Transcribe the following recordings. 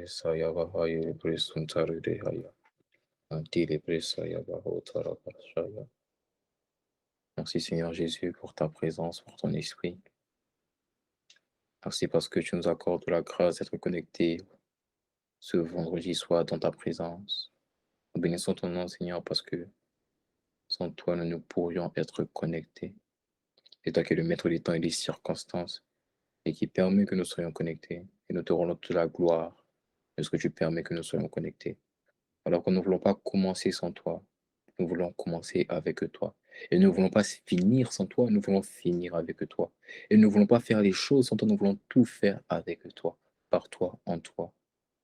Saya Bahaya Libre Suntari Dehaya. Anti Libre Saya Bahotara Bashaya. Merci Seigneur Jésus pour ta présence, pour ton esprit. Merci parce que tu nous accordes la grâce d'être connectés ce vendredi soir dans ta présence. Nous bénissons ton nom Seigneur parce que sans toi nous ne pourrions être connectés. C'est toi qui es le maître des temps et des circonstances et qui permet que nous soyons connectés. Et nous te rendons toute la gloire de ce que tu permets que nous soyons connectés. Alors que nous ne voulons pas commencer sans toi, nous voulons commencer avec toi. Et nous ne voulons pas finir sans toi, nous voulons finir avec toi. Et nous ne voulons pas faire les choses sans toi, nous voulons tout faire avec toi, par toi, en toi.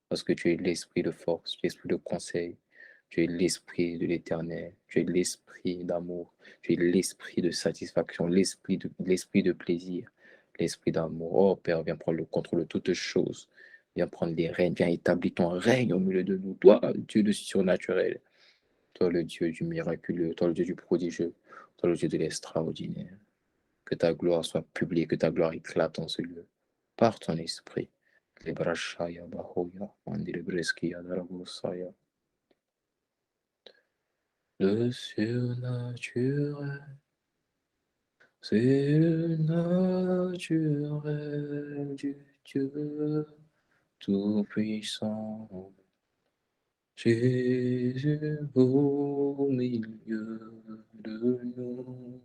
Parce que tu es l'esprit de force, l'esprit de conseil, tu es l'esprit de l'éternel, tu es l'esprit d'amour, tu es l'esprit de satisfaction, l'esprit de plaisir, l'esprit d'amour. Oh Père, viens prendre le contrôle de toutes choses. Viens prendre les règnes, viens établir ton règne au milieu de nous. Toi, Dieu de surnaturel, toi le Dieu du miraculeux, toi le Dieu du prodigieux, toi le Dieu de l'extraordinaire. Que ta gloire soit publiée, que ta gloire éclate en ce lieu, par ton esprit. Librashaya Bahoya, Mandilebreskia Darabosaya. Le surnaturel, c'est le naturel du Dieu Tout-Puissant. Jésus au milieu de nous.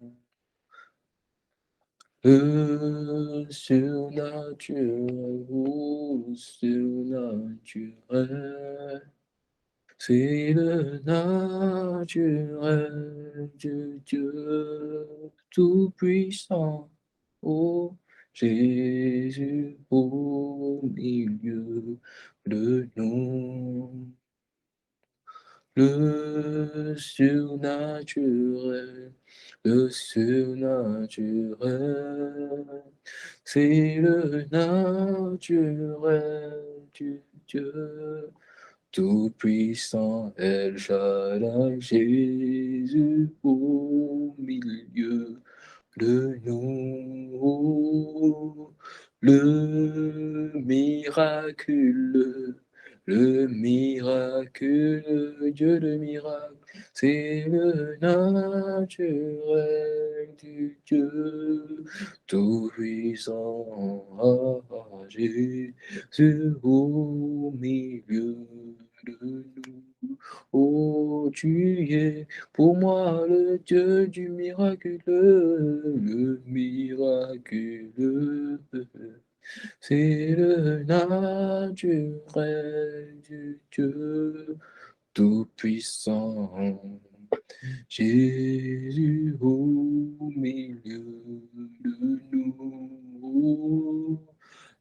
Le surnaturel, surnaturel. C'est le naturel de Dieu Tout-Puissant. Oh Jésus au milieu de nous. Le surnaturel, le surnaturel. C'est le naturel du Dieu Tout-Puissant, El Shaddai, Jésus au milieu de nous. Le miraculeux, le miraculeux, Dieu de miracle, c'est le naturel du Dieu Tout-Puissant. Ah, Jésus au milieu de nous. Oh, tu es pour moi le Dieu du miraculeux, le miraculeux. C'est le naturel du Dieu Tout-Puissant. Jésus au milieu de nous.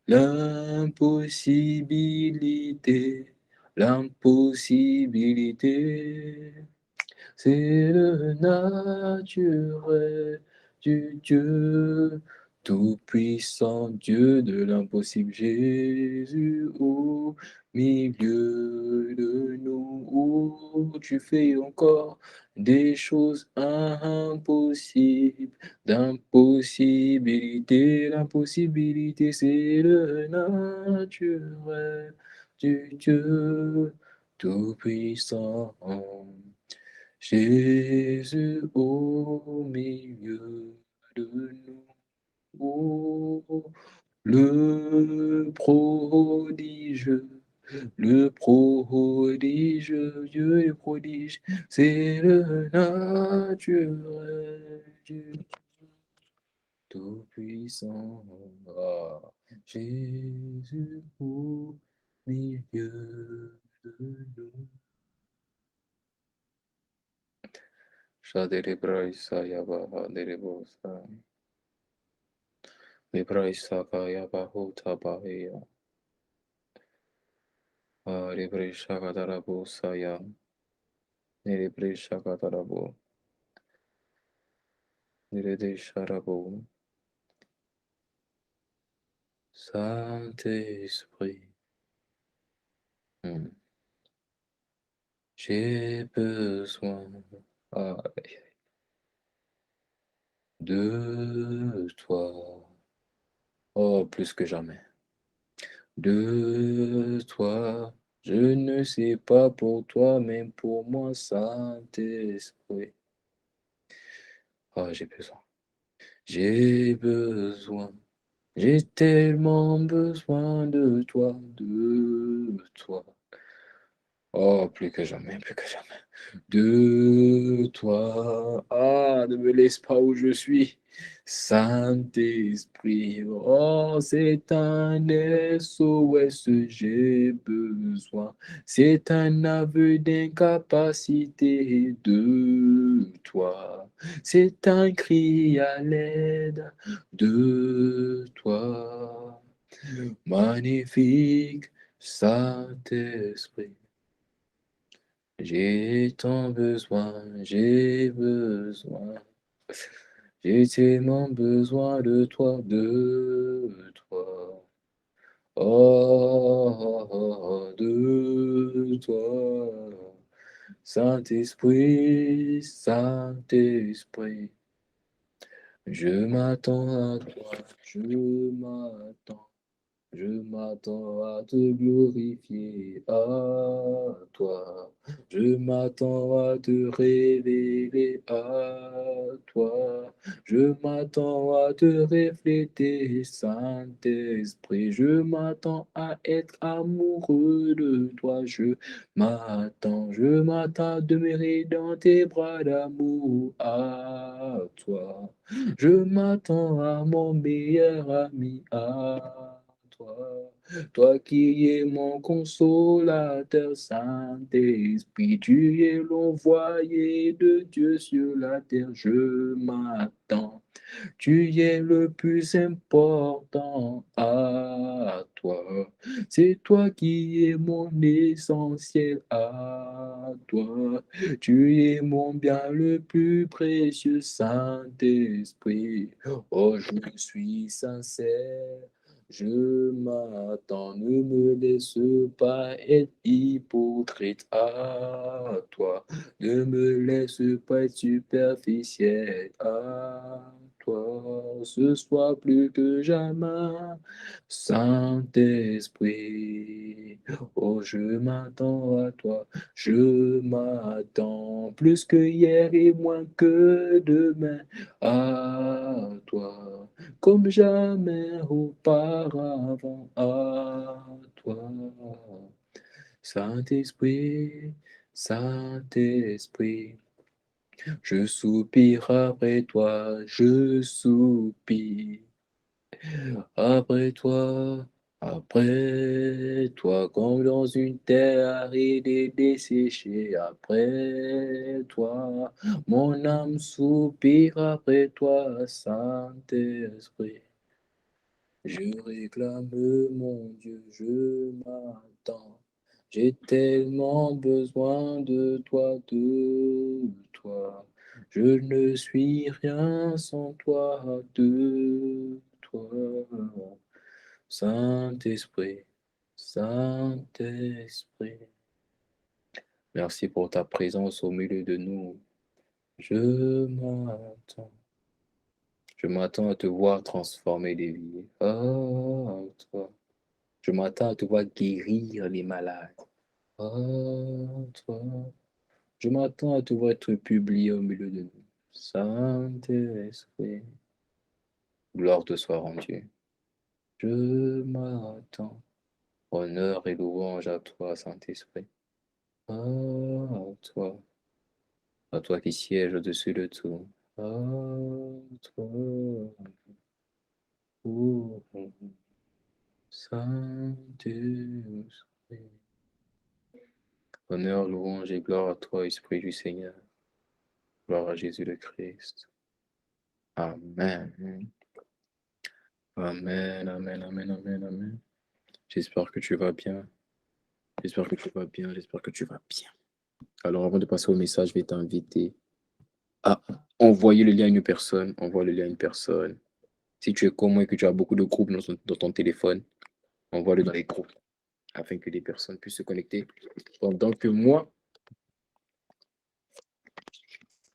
L'impossibilité, l'impossibilité, c'est le naturel du Dieu Tout-Puissant, Dieu de l'impossible, Jésus au milieu de nous. Oh, tu fais encore des choses impossibles, d'impossibilité. L'impossibilité, c'est le naturel du Dieu Tout-Puissant. Jésus au milieu de nous. Oh, le prodige, le prodige, Dieu est prodige, c'est le naturel du Tout-Puissant. Ah, Jésus au milieu de nous. Shadere Isaya Baha Derebosa. Libra Isaka Yabahuta Bahia. Libre Shakadarabo Saya. Libre Shakadarabo. Libre Sharabo. Saint-Esprit. J'ai besoin de toi. Oh, plus que jamais. de toi. Je ne sais pas pour toi, mais pour moi, Saint-Esprit. Ah, j'ai besoin. J'ai besoin. J'ai tellement besoin de toi, de toi. Oh, plus que jamais, plus que jamais. De toi. Ah, ne me laisse pas où je suis. Saint-Esprit, oh, c'est un SOS, j'ai besoin. C'est un aveu d'incapacité de toi. C'est un cri à l'aide de toi. Magnifique Saint-Esprit. J'ai tant besoin, j'ai besoin. J'ai tellement besoin de toi, de toi. Oh, de toi. Saint-Esprit, Saint-Esprit. Je m'attends à toi, je m'attends. Je m'attends à te glorifier à toi. Je m'attends à te révéler à toi. Je m'attends à te refléter, Saint-Esprit. Je m'attends à être amoureux de toi. Je m'attends à demeurer dans tes bras d'amour à toi. Je m'attends à mon meilleur ami à toi, toi qui es mon consolateur, Saint-Esprit, tu es l'envoyé de Dieu sur la terre, je m'attends. Tu es le plus important à toi. C'est toi qui es mon essentiel à toi. Tu es mon bien le plus précieux, Saint-Esprit. Oh, je suis sincère. Je m'attends, ne me laisse pas être hypocrite à toi. Ne me laisse pas être superficiel à toi. Ce soit plus que jamais, Saint-Esprit. Oh, je m'attends à toi. Je m'attends plus que hier et moins que demain à toi comme jamais auparavant à toi. Saint-Esprit, Saint-Esprit, je soupire après toi, je soupire après toi, comme dans une terre aride et desséchée, après toi, mon âme soupire après toi, Saint-Esprit. Je réclame mon Dieu, je m'attends. J'ai tellement besoin de toi, de toi. Je ne suis rien sans toi, de toi. Saint-Esprit, Saint-Esprit. Merci pour ta présence au milieu de nous. Je m'attends. Je m'attends à te voir transformer des vies. Oh, toi. Je m'attends à te voir guérir les malades. Oh, toi. Je m'attends à te voir être publié au milieu de nous. Saint-Esprit, gloire te soit rendue. Je m'attends. Honneur et louange à toi, Saint-Esprit. À toi qui sièges au-dessus de tout. À toi, oh, Saint-Esprit. Honneur, louange et gloire à toi, Esprit du Seigneur. Gloire à Jésus le Christ. Amen. Amen, amen, amen, amen, amen. J'espère que tu vas bien. J'espère que tu vas bien. J'espère que tu vas bien. Alors, avant de passer au message, je vais t'inviter à envoyer le lien à une personne. Envoie le lien à une personne. Si tu es comme moi et que tu as beaucoup de groupes dans ton téléphone, envoie-le dans les groupes afin que des personnes puissent se connecter. Pendant que moi,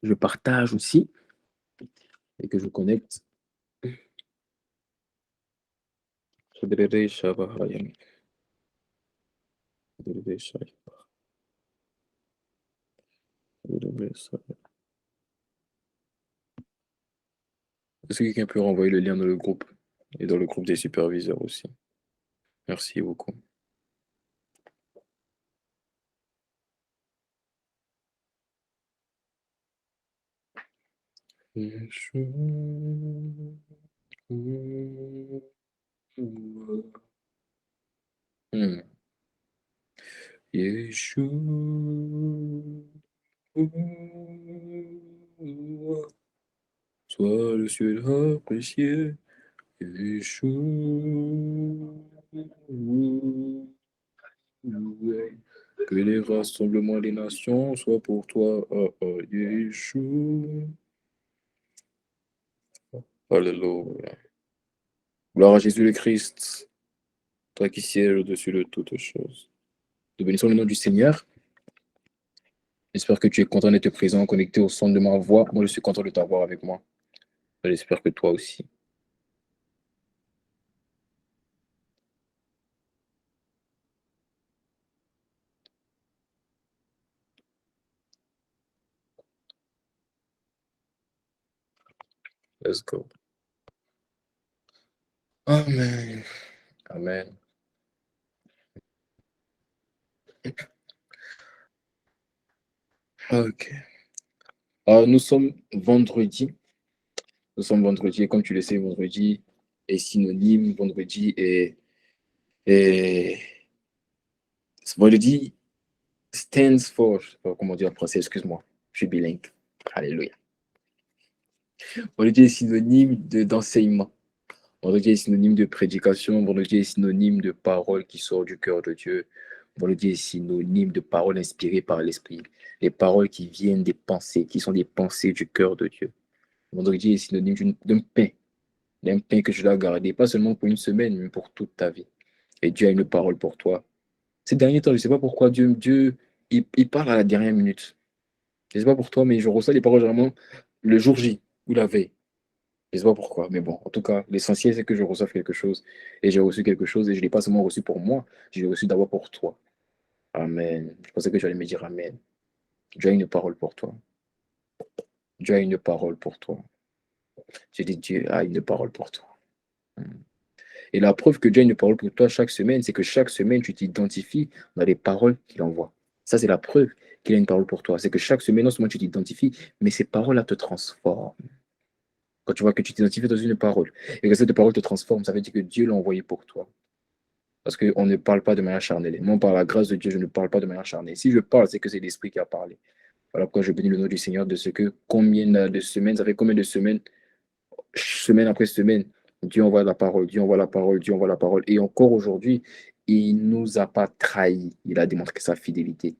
je partage aussi et que je connecte. Est-ce que quelqu'un peut renvoyer le lien dans le groupe et dans le groupe des superviseurs aussi? Merci beaucoup. Yeshua, Hmm. Yeshua, sois le ciel apprécié. Yeshua, que les rassemblements des nations soient pour toi. Yeshua. Alléluia. Gloire à Jésus le Christ, toi qui sièges au-dessus de toutes choses. Nous bénissons le nom du Seigneur. J'espère que tu es content d'être présent, connecté au son de ma voix. Moi, je suis content de t'avoir avec moi. J'espère que toi aussi. Let's go. Amen. Amen. Ok. Nous sommes vendredi. Nous sommes vendredi. Et comme tu le sais, vendredi est synonyme. Vendredi est... Vendredi stands for... Je sais pas comment dire en français, excuse-moi. Je suis bilingue. Alléluia. Vendredi est synonyme d'enseignement. Vendredi est synonyme de prédication. Vendredi est synonyme de parole qui sort du cœur de Dieu. Vendredi est synonyme de paroles inspirées par l'Esprit. Les paroles qui viennent des pensées, qui sont des pensées du cœur de Dieu. Vendredi est synonyme d'un pain que tu dois garder, pas seulement pour une semaine, mais pour toute ta vie. Et Dieu a une parole pour toi. Ces derniers temps, je ne sais pas pourquoi Dieu il parle à la dernière minute. Je ne sais pas pour toi, mais je reçois les paroles généralement le jour J ou la veille. Je ne sais pas pourquoi, mais bon, en tout cas, l'essentiel, c'est que je reçoive quelque chose. Et j'ai reçu quelque chose, et je ne l'ai pas seulement reçu pour moi, je l'ai reçu d'abord pour toi. Amen. Je pensais que tu allais me dire Amen. Dieu a une parole pour toi. Dieu a une parole pour toi. J'ai dit Dieu a une parole pour toi. Et la preuve que Dieu a une parole pour toi chaque semaine, c'est que chaque semaine, tu t'identifies dans les paroles qu'il envoie. Ça, c'est la preuve qu'il a une parole pour toi. C'est que chaque semaine, non seulement tu t'identifies, mais ces paroles-là te transforment. Quand tu vois que tu t'identifies dans une parole et que cette parole te transforme, ça veut dire que Dieu l'a envoyé pour toi. Parce qu'on ne parle pas de manière charnelle. Moi, par la grâce de Dieu, je ne parle pas de manière charnelle. Si je parle, c'est que c'est l'Esprit qui a parlé. Voilà pourquoi je bénis le nom du Seigneur de ce que combien de semaines, ça fait combien de semaines, semaine après semaine, Dieu envoie la parole, Dieu envoie la parole, Dieu envoie la parole. Et encore aujourd'hui, il ne nous a pas trahis. Il a démontré sa fidélité.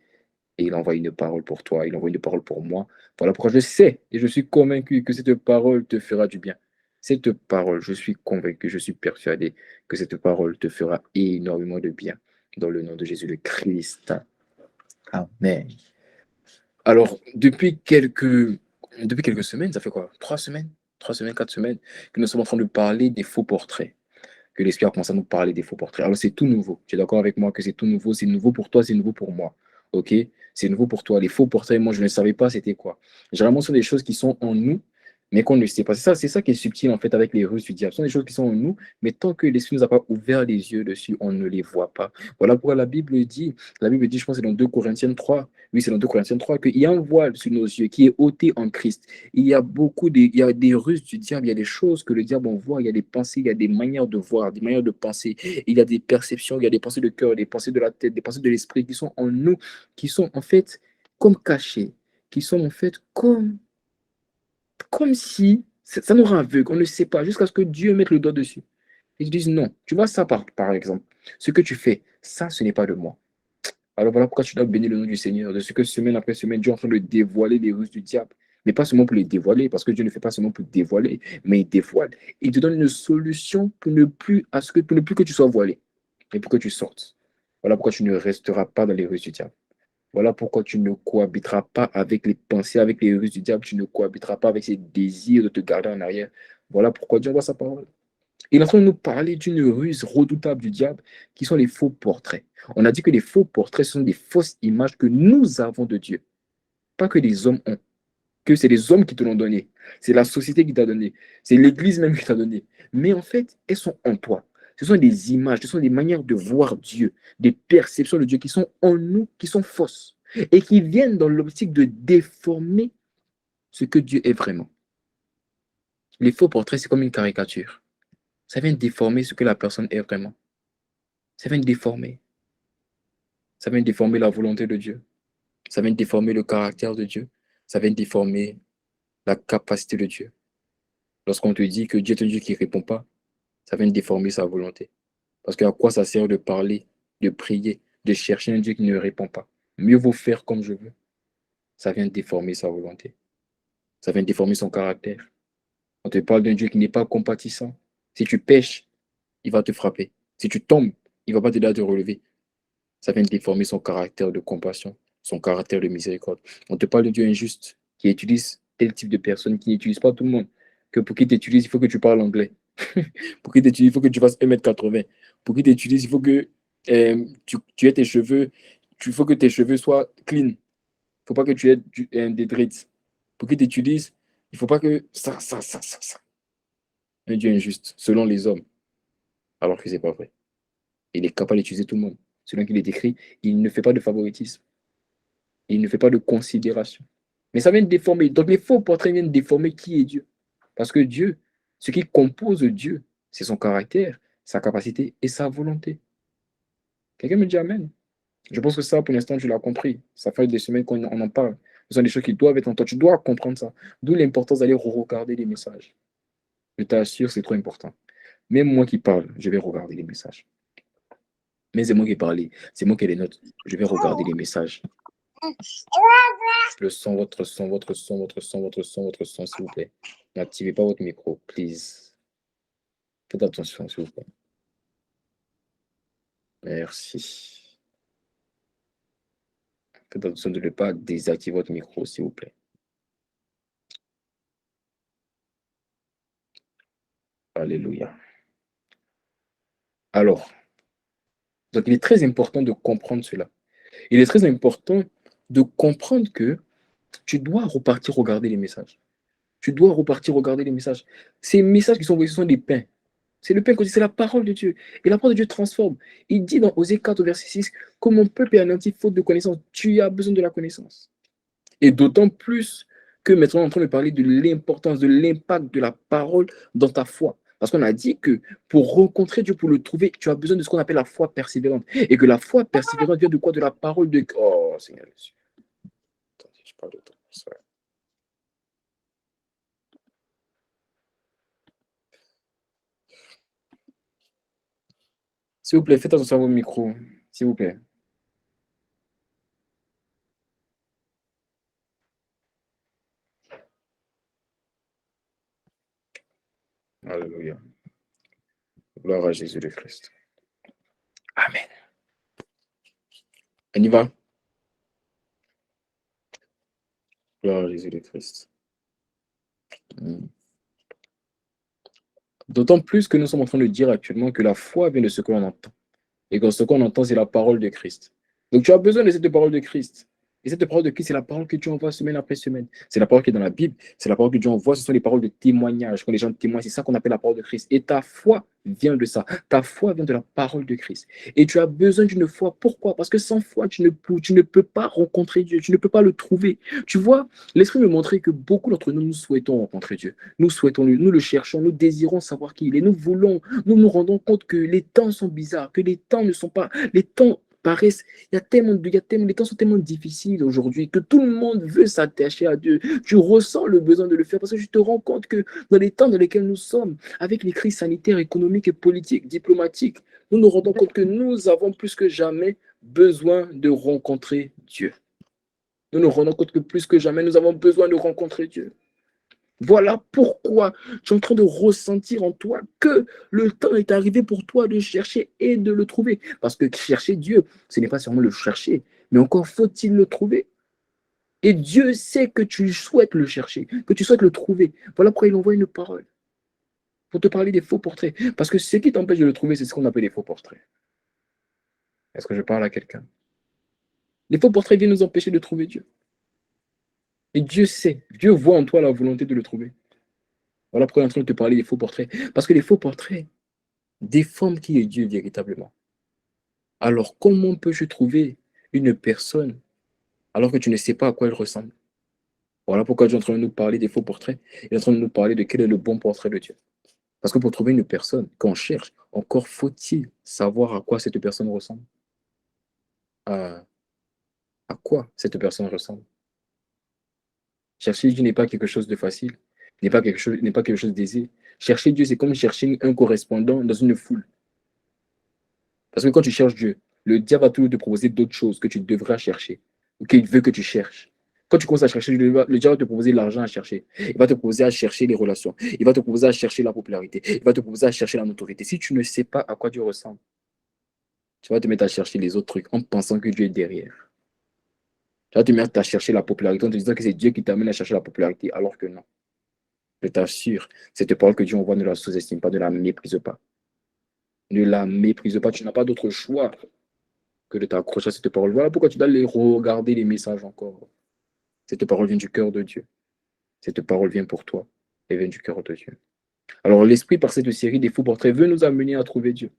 Et il envoie une parole pour toi, il envoie une parole pour moi. Voilà pourquoi je sais et je suis convaincu que cette parole te fera du bien. Cette parole, je suis convaincu, je suis persuadé que cette parole te fera énormément de bien. Dans le nom de Jésus le Christ. Amen. Alors, depuis quelques semaines, ça fait quoi? 3 semaines? 3 semaines, 4 semaines, que nous sommes en train de parler des faux portraits. Que l'Esprit a commencé à nous parler des faux portraits. Alors, c'est tout nouveau. Tu es d'accord avec moi que c'est tout nouveau? C'est nouveau pour toi, c'est nouveau pour moi. OK? C'est nouveau pour toi. Les faux portraits, moi, je ne savais pas c'était quoi. Généralement, ce sont des choses qui sont en nous, mais qu'on ne sait pas. C'est ça qui est subtil, en fait, avec les ruses du diable. Ce sont des choses qui sont en nous, mais tant que l'Esprit ne nous a pas ouvert les yeux dessus, on ne les voit pas. Voilà pourquoi la Bible dit, je pense que c'est dans 2 Corinthiens 3, oui, c'est dans 2 Corinthiens 3, qu'il y a un voile sur nos yeux qui est ôté en Christ. Il y a des ruses du diable, il y a des choses que le diable envoie, il y a des pensées, il y a des manières de voir, des manières de penser, il y a des perceptions, il y a des pensées de cœur, des pensées de la tête, des pensées de l'esprit qui sont en nous, qui sont en fait comme cachées, qui sont en fait comme si ça nous rend aveugle, on ne sait pas, jusqu'à ce que Dieu mette le doigt dessus. Ils disent non, tu vois ça par exemple, ce que tu fais, ça ce n'est pas de moi. Alors voilà pourquoi tu dois bénir le nom du Seigneur, de ce que semaine après semaine, Dieu est en train de dévoiler les ruses du diable. Mais pas seulement pour les dévoiler, parce que Dieu ne fait pas seulement pour dévoiler, mais il dévoile. Il te donne une solution pour ne plus que tu sois voilé, mais pour que tu sortes. Voilà pourquoi tu ne resteras pas dans les ruses du diable. Voilà pourquoi tu ne cohabiteras pas avec les pensées, avec les ruses du diable, tu ne cohabiteras pas avec ses désirs de te garder en arrière. Voilà pourquoi Dieu envoie sa parole. Il est en train de nous parler d'une ruse redoutable du diable qui sont les faux portraits. On a dit que les faux portraits ce sont des fausses images que nous avons de Dieu, pas que les hommes ont, que c'est les hommes qui te l'ont donné, c'est la société qui t'a donné, c'est l'église même qui t'a donné. Mais en fait, elles sont en toi. Ce sont des images, ce sont des manières de voir Dieu, des perceptions de Dieu qui sont en nous, qui sont fausses et qui viennent dans l'optique de déformer ce que Dieu est vraiment. Les faux portraits, c'est comme une caricature. Ça vient déformer ce que la personne est vraiment. Ça vient déformer. Ça vient déformer la volonté de Dieu. Ça vient déformer le caractère de Dieu. Ça vient déformer la capacité de Dieu. Lorsqu'on te dit que Dieu est un Dieu qui ne répond pas, ça vient déformer sa volonté. Parce qu'à quoi ça sert de parler, de prier, de chercher un Dieu qui ne répond pas? Mieux vaut faire comme je veux. Ça vient déformer sa volonté. Ça vient déformer son caractère. On te parle d'un Dieu qui n'est pas compatissant. Si tu pèches, il va te frapper. Si tu tombes, il ne va pas t'aider à te relever. Ça vient déformer son caractère de compassion, son caractère de miséricorde. On te parle de Dieu injuste, qui utilise tel type de personne, qui n'utilise pas tout le monde. Que pour qu'il t'utilise, il faut que tu parles anglais. Pour qu'il t'utilise, il faut que tu fasses 1,80 m. Pour qu'il t'utilise, il faut que tu aies tes cheveux, il faut que tes cheveux soient clean. Il ne faut pas que tu aies des dreads. Pour qu'il t'utilise, il ne faut pas que ça. Un Dieu injuste, selon les hommes, alors que ce n'est pas vrai. Il est capable d'utiliser tout le monde. Selon qu'il est écrit, il ne fait pas de favoritisme. Il ne fait pas de considération. Mais ça vient déformer. Donc les faux portraits viennent déformer qui est Dieu. Parce que Dieu, ce qui compose Dieu, c'est son caractère, sa capacité et sa volonté. Quelqu'un me dit Amen. Je pense que ça, pour l'instant, tu l'as compris. Ça fait des semaines qu'on en parle. Ce sont des choses qui doivent être en toi. Tu dois comprendre ça. D'où l'importance d'aller regarder les messages. Je t'assure, c'est trop important. Même moi qui parle, je vais regarder les messages. Mais c'est moi qui parle, c'est moi qui ai les notes. Je vais regarder les messages. Le son, votre son, votre son, votre son, votre son, votre son, s'il vous plaît. N'activez pas votre micro, please. Faites attention, s'il vous plaît. Merci. Faites attention de ne pas désactiver votre micro, s'il vous plaît. Alléluia. Alors, donc il est très important de comprendre cela. Il est très important de comprendre que tu dois repartir regarder les messages. Tu dois repartir regarder les messages. Ces messages qui sont envoyés, ce sont des pains. C'est le pain quotidien, c'est la parole de Dieu. Et la parole de Dieu transforme. Il dit dans Osée 4, verset 6, que mon peuple est anéanti faute de connaissance. Tu as besoin de la connaissance. Et d'autant plus que maintenant, on est en train de parler de l'importance, de l'impact de la parole dans ta foi. Parce qu'on a dit que pour rencontrer Dieu, pour le trouver, tu as besoin de ce qu'on appelle la foi persévérante. Et que la foi persévérante vient de quoi? De la parole de... Oh, Seigneur Jésus. Attendez, je parle de toi. S'il vous plaît, faites attention à vos micros. S'il vous plaît. Alléluia. Gloire à Jésus le Christ. Amen. On y va. Gloire à Jésus le Christ. D'autant plus que nous sommes en train de dire actuellement que la foi vient de ce que l'on entend. Et que ce qu'on entend, c'est la parole de Christ. Donc tu as besoin de cette parole de Christ. Et cette parole de Christ, c'est la parole que Dieu envoie semaine après semaine. C'est la parole qui est dans la Bible, c'est la parole que Dieu envoie, ce sont les paroles de témoignage. Quand les gens témoignent, c'est ça qu'on appelle la parole de Christ. Et ta foi vient de ça. Ta foi vient de la parole de Christ. Et tu as besoin d'une foi. Pourquoi? Parce que sans foi, tu ne peux pas rencontrer Dieu, tu ne peux pas le trouver. Tu vois, l'Esprit me montrait que beaucoup d'entre nous, nous souhaitons rencontrer Dieu. Nous souhaitons, nous le cherchons, nous désirons savoir qui il est. Nous voulons, nous nous rendons compte que les temps sont bizarres, que les temps ne sont pas, les temps paraissent, les temps sont tellement difficiles aujourd'hui que tout le monde veut s'attacher à Dieu. Tu ressens le besoin de le faire parce que tu te rends compte que dans les temps dans lesquels nous sommes, avec les crises sanitaires, économiques et politiques, diplomatiques, nous nous rendons compte que nous avons plus que jamais besoin de rencontrer Dieu. Nous nous rendons compte que plus que jamais, nous avons besoin de rencontrer Dieu. Voilà pourquoi tu es en train de ressentir en toi que le temps est arrivé pour toi de chercher et de le trouver. Parce que chercher Dieu, ce n'est pas seulement le chercher, mais encore faut-il le trouver. Et Dieu sait que tu souhaites le chercher, que tu souhaites le trouver. Voilà pourquoi il envoie une parole. pour te parler des faux portraits. Parce que ce qui t'empêche de le trouver, c'est ce qu'on appelle les faux portraits. Est-ce que je parle à quelqu'un? Les faux portraits viennent nous empêcher de trouver Dieu. Et Dieu sait, Dieu voit en toi la volonté de le trouver. Voilà pourquoi il est en train de te parler des faux portraits. Parce que les faux portraits déforment qui est Dieu véritablement. Alors, comment peux-je trouver une personne alors que tu ne sais pas à quoi elle ressemble? Voilà pourquoi Dieu est en train de nous parler des faux portraits. Il est en train de nous parler de quel est le bon portrait de Dieu. Parce que pour trouver une personne qu'on cherche, encore faut-il savoir à quoi cette personne ressemble. À, à quoi cette personne ressemble. Chercher Dieu n'est pas quelque chose de facile, n'est pas quelque chose d'aisé. Chercher Dieu, c'est comme chercher un correspondant dans une foule. Parce que quand tu cherches Dieu, le diable va toujours te proposer d'autres choses que tu devras chercher, ou qu'il veut que tu cherches. Quand tu commences à chercher, le diable va te proposer l'argent à chercher. Il va te proposer à chercher les relations. Il va te proposer à chercher la popularité. Il va te proposer à chercher la notoriété. Si tu ne sais pas à quoi Dieu ressemble, tu vas te mettre à chercher les autres trucs en pensant que Dieu est derrière. Tu vas te mettre à chercher la popularité en te disant que c'est Dieu qui t'amène à chercher la popularité, alors que non. Je t'assure, cette parole que Dieu envoie, ne la sous-estime pas, ne la méprise pas. Ne la méprise pas. Tu n'as pas d'autre choix que de t'accrocher à cette parole. Voilà pourquoi tu dois les regarder les messages encore. Cette parole vient du cœur de Dieu. Cette parole vient pour toi. Elle vient du cœur de Dieu. Alors, l'Esprit, par cette série des faux portraits, veut nous amener à trouver Dieu.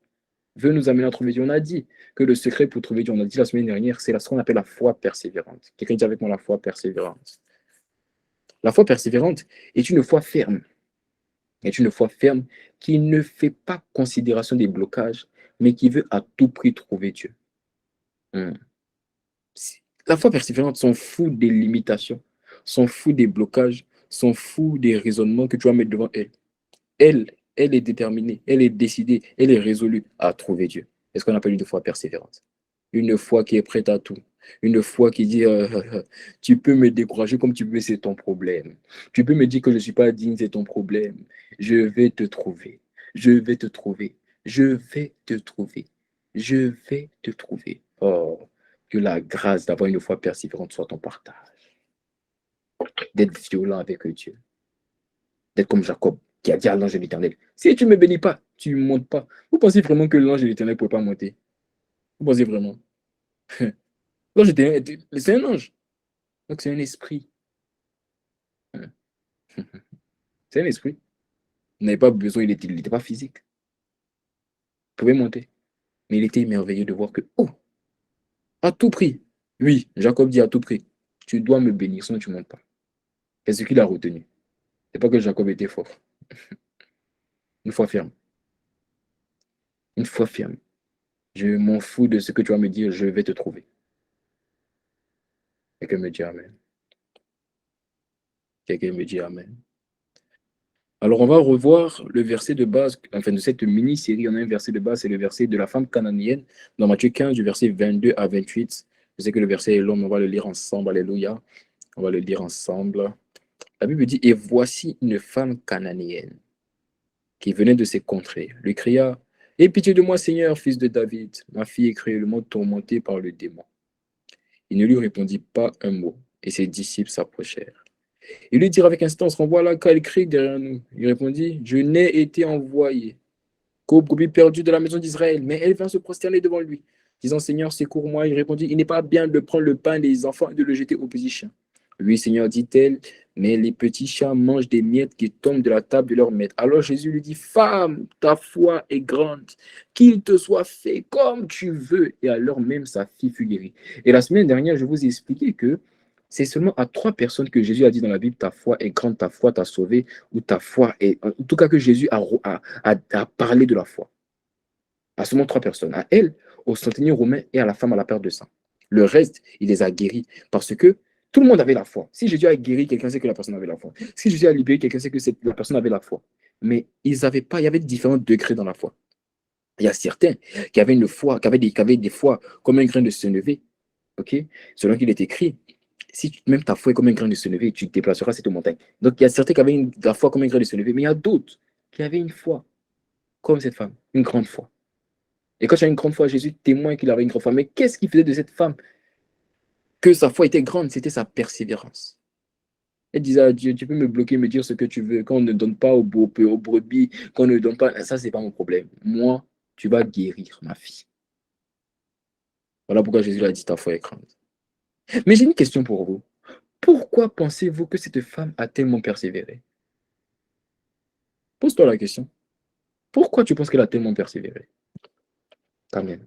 Veut nous amener à trouver Dieu. On a dit que le secret pour trouver Dieu, on a dit la semaine dernière, c'est ce qu'on appelle la foi persévérante. Quelqu'un dit avec moi la foi persévérante. La foi persévérante est une foi ferme. Est une foi ferme qui ne fait pas considération des blocages, mais qui veut à tout prix trouver Dieu. Hmm. La foi persévérante s'en fout des limitations, s'en fout des blocages, s'en fout des raisonnements que tu vas mettre devant elle. Elle est déterminée, elle est décidée, elle est résolue à trouver Dieu. C'est ce qu'on appelle une foi persévérante. Une foi qui est prête à tout. Une foi qui dit, tu peux me décourager comme tu veux, c'est ton problème. Tu peux me dire que je ne suis pas digne, c'est ton problème. Je vais te trouver. Je vais te trouver. Je vais te trouver. Je vais te trouver. Oh, que la grâce d'avoir une foi persévérante soit ton partage. D'être violent avec Dieu. D'être comme Jacob qui a dit à l'ange de l'Éternel, si tu ne me bénis pas, tu ne montes pas. Vous pensez vraiment que l'ange de l'Éternel ne peut pas monter? Vous pensez vraiment? L'ange de l'Éternel, c'est un ange. Donc c'est un esprit. C'est un esprit. Il n'avait pas besoin, il n'était pas physique. Il pouvait monter. Mais il était émerveillé de voir que, oh, à tout prix, oui, Jacob dit à tout prix, tu dois me bénir, sinon tu ne montes pas. C'est ce qu'il a retenu. C'est pas que Jacob était fort. Une foi ferme. Une foi ferme. Je m'en fous de ce que tu vas me dire, je vais te trouver. Quelqu'un me dit Amen. Quelqu'un me dit Amen. Alors, on va revoir le verset de base, enfin de cette mini-série, on a un verset de base, c'est le verset de la femme cananéenne, dans Matthieu 15, du verset 22 à 28. Je sais que le verset est long, mais on va le lire ensemble, alléluia. On va le lire ensemble. La Bible dit, « Et voici une femme cananéenne qui venait de ses contrées, lui cria, « Aie pitié de moi, Seigneur, fils de David, ma fille est cruellement tourmentée par le démon. » Il ne lui répondit pas un mot, et ses disciples s'approchèrent. Ils lui dirent avec insistance, renvoie-la car elle crie derrière nous. Il répondit, je n'ai été envoyé qu'aux brebis perdues de la maison d'Israël. Mais elle vint se prosterner devant lui, disant, Seigneur, secours-moi. Il répondit, il n'est pas bien de prendre le pain des enfants et de le jeter aux petits chiens. Oui, Seigneur, dit-elle, mais les petits chiens mangent des miettes qui tombent de la table de leur maître. Alors Jésus lui dit, femme, ta foi est grande, qu'il te soit fait comme tu veux. Et alors même sa fille fut guérie. Et la semaine dernière, je vous ai expliqué que c'est seulement à 3 personnes que Jésus a dit dans la Bible, ta foi est grande, ta foi t'a sauvé, ou ta foi est... En tout cas que Jésus a parlé de la foi. À seulement 3 personnes. À elle, au centenier romain et à la femme à la perte de sang. Le reste, il les a guéris parce que tout le monde avait la foi. Si Jésus a guéri quelqu'un, c'est que la personne avait la foi. Si Jésus a libéré quelqu'un, c'est que la personne avait la foi. Mais ils n'avaient pas, il y avait différents degrés dans la foi. Il y a certains qui avaient une foi, qui avaient des foi comme un grain de sénévé, ok? Selon qu'il est écrit, si même ta foi est comme un grain de sénévé, tu te déplaceras cette montagne. Donc il y a certains qui avaient la foi comme un grain de sénévé, mais il y a d'autres qui avaient une foi comme cette femme, une grande foi. Et quand tu as une grande foi, Jésus témoigne qu'il avait une grande foi. Mais qu'est-ce qui faisait de cette femme que sa foi était grande? C'était sa persévérance. Elle disait à Dieu, tu peux me bloquer, me dire ce que tu veux. Quand on ne donne pas aux brebis, quand on ne donne pas, ça, c'est pas mon problème. Moi, tu vas guérir, ma fille. Voilà pourquoi Jésus l'a dit, ta foi est grande. Mais j'ai une question pour vous. Pourquoi pensez-vous que cette femme a tellement persévéré? Pose-toi la question. Pourquoi tu penses qu'elle a tellement persévéré? Amen.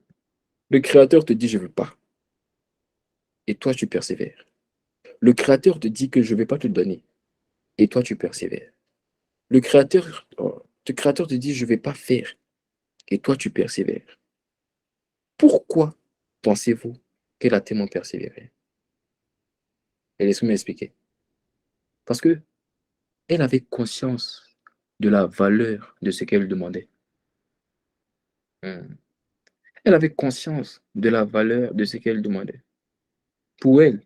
Le Créateur te dit, je ne veux pas. Et toi, tu persévères. Le Créateur te dit que je ne vais pas te donner. Et toi, tu persévères. Le Créateur te dit, je ne vais pas faire. Et toi, tu persévères. Pourquoi pensez-vous qu'elle a tellement persévéré? Et laisse-moi m'expliquer. Parce que elle avait conscience de la valeur de ce qu'elle demandait. Hmm. Elle avait conscience de la valeur de ce qu'elle demandait. Pour elle,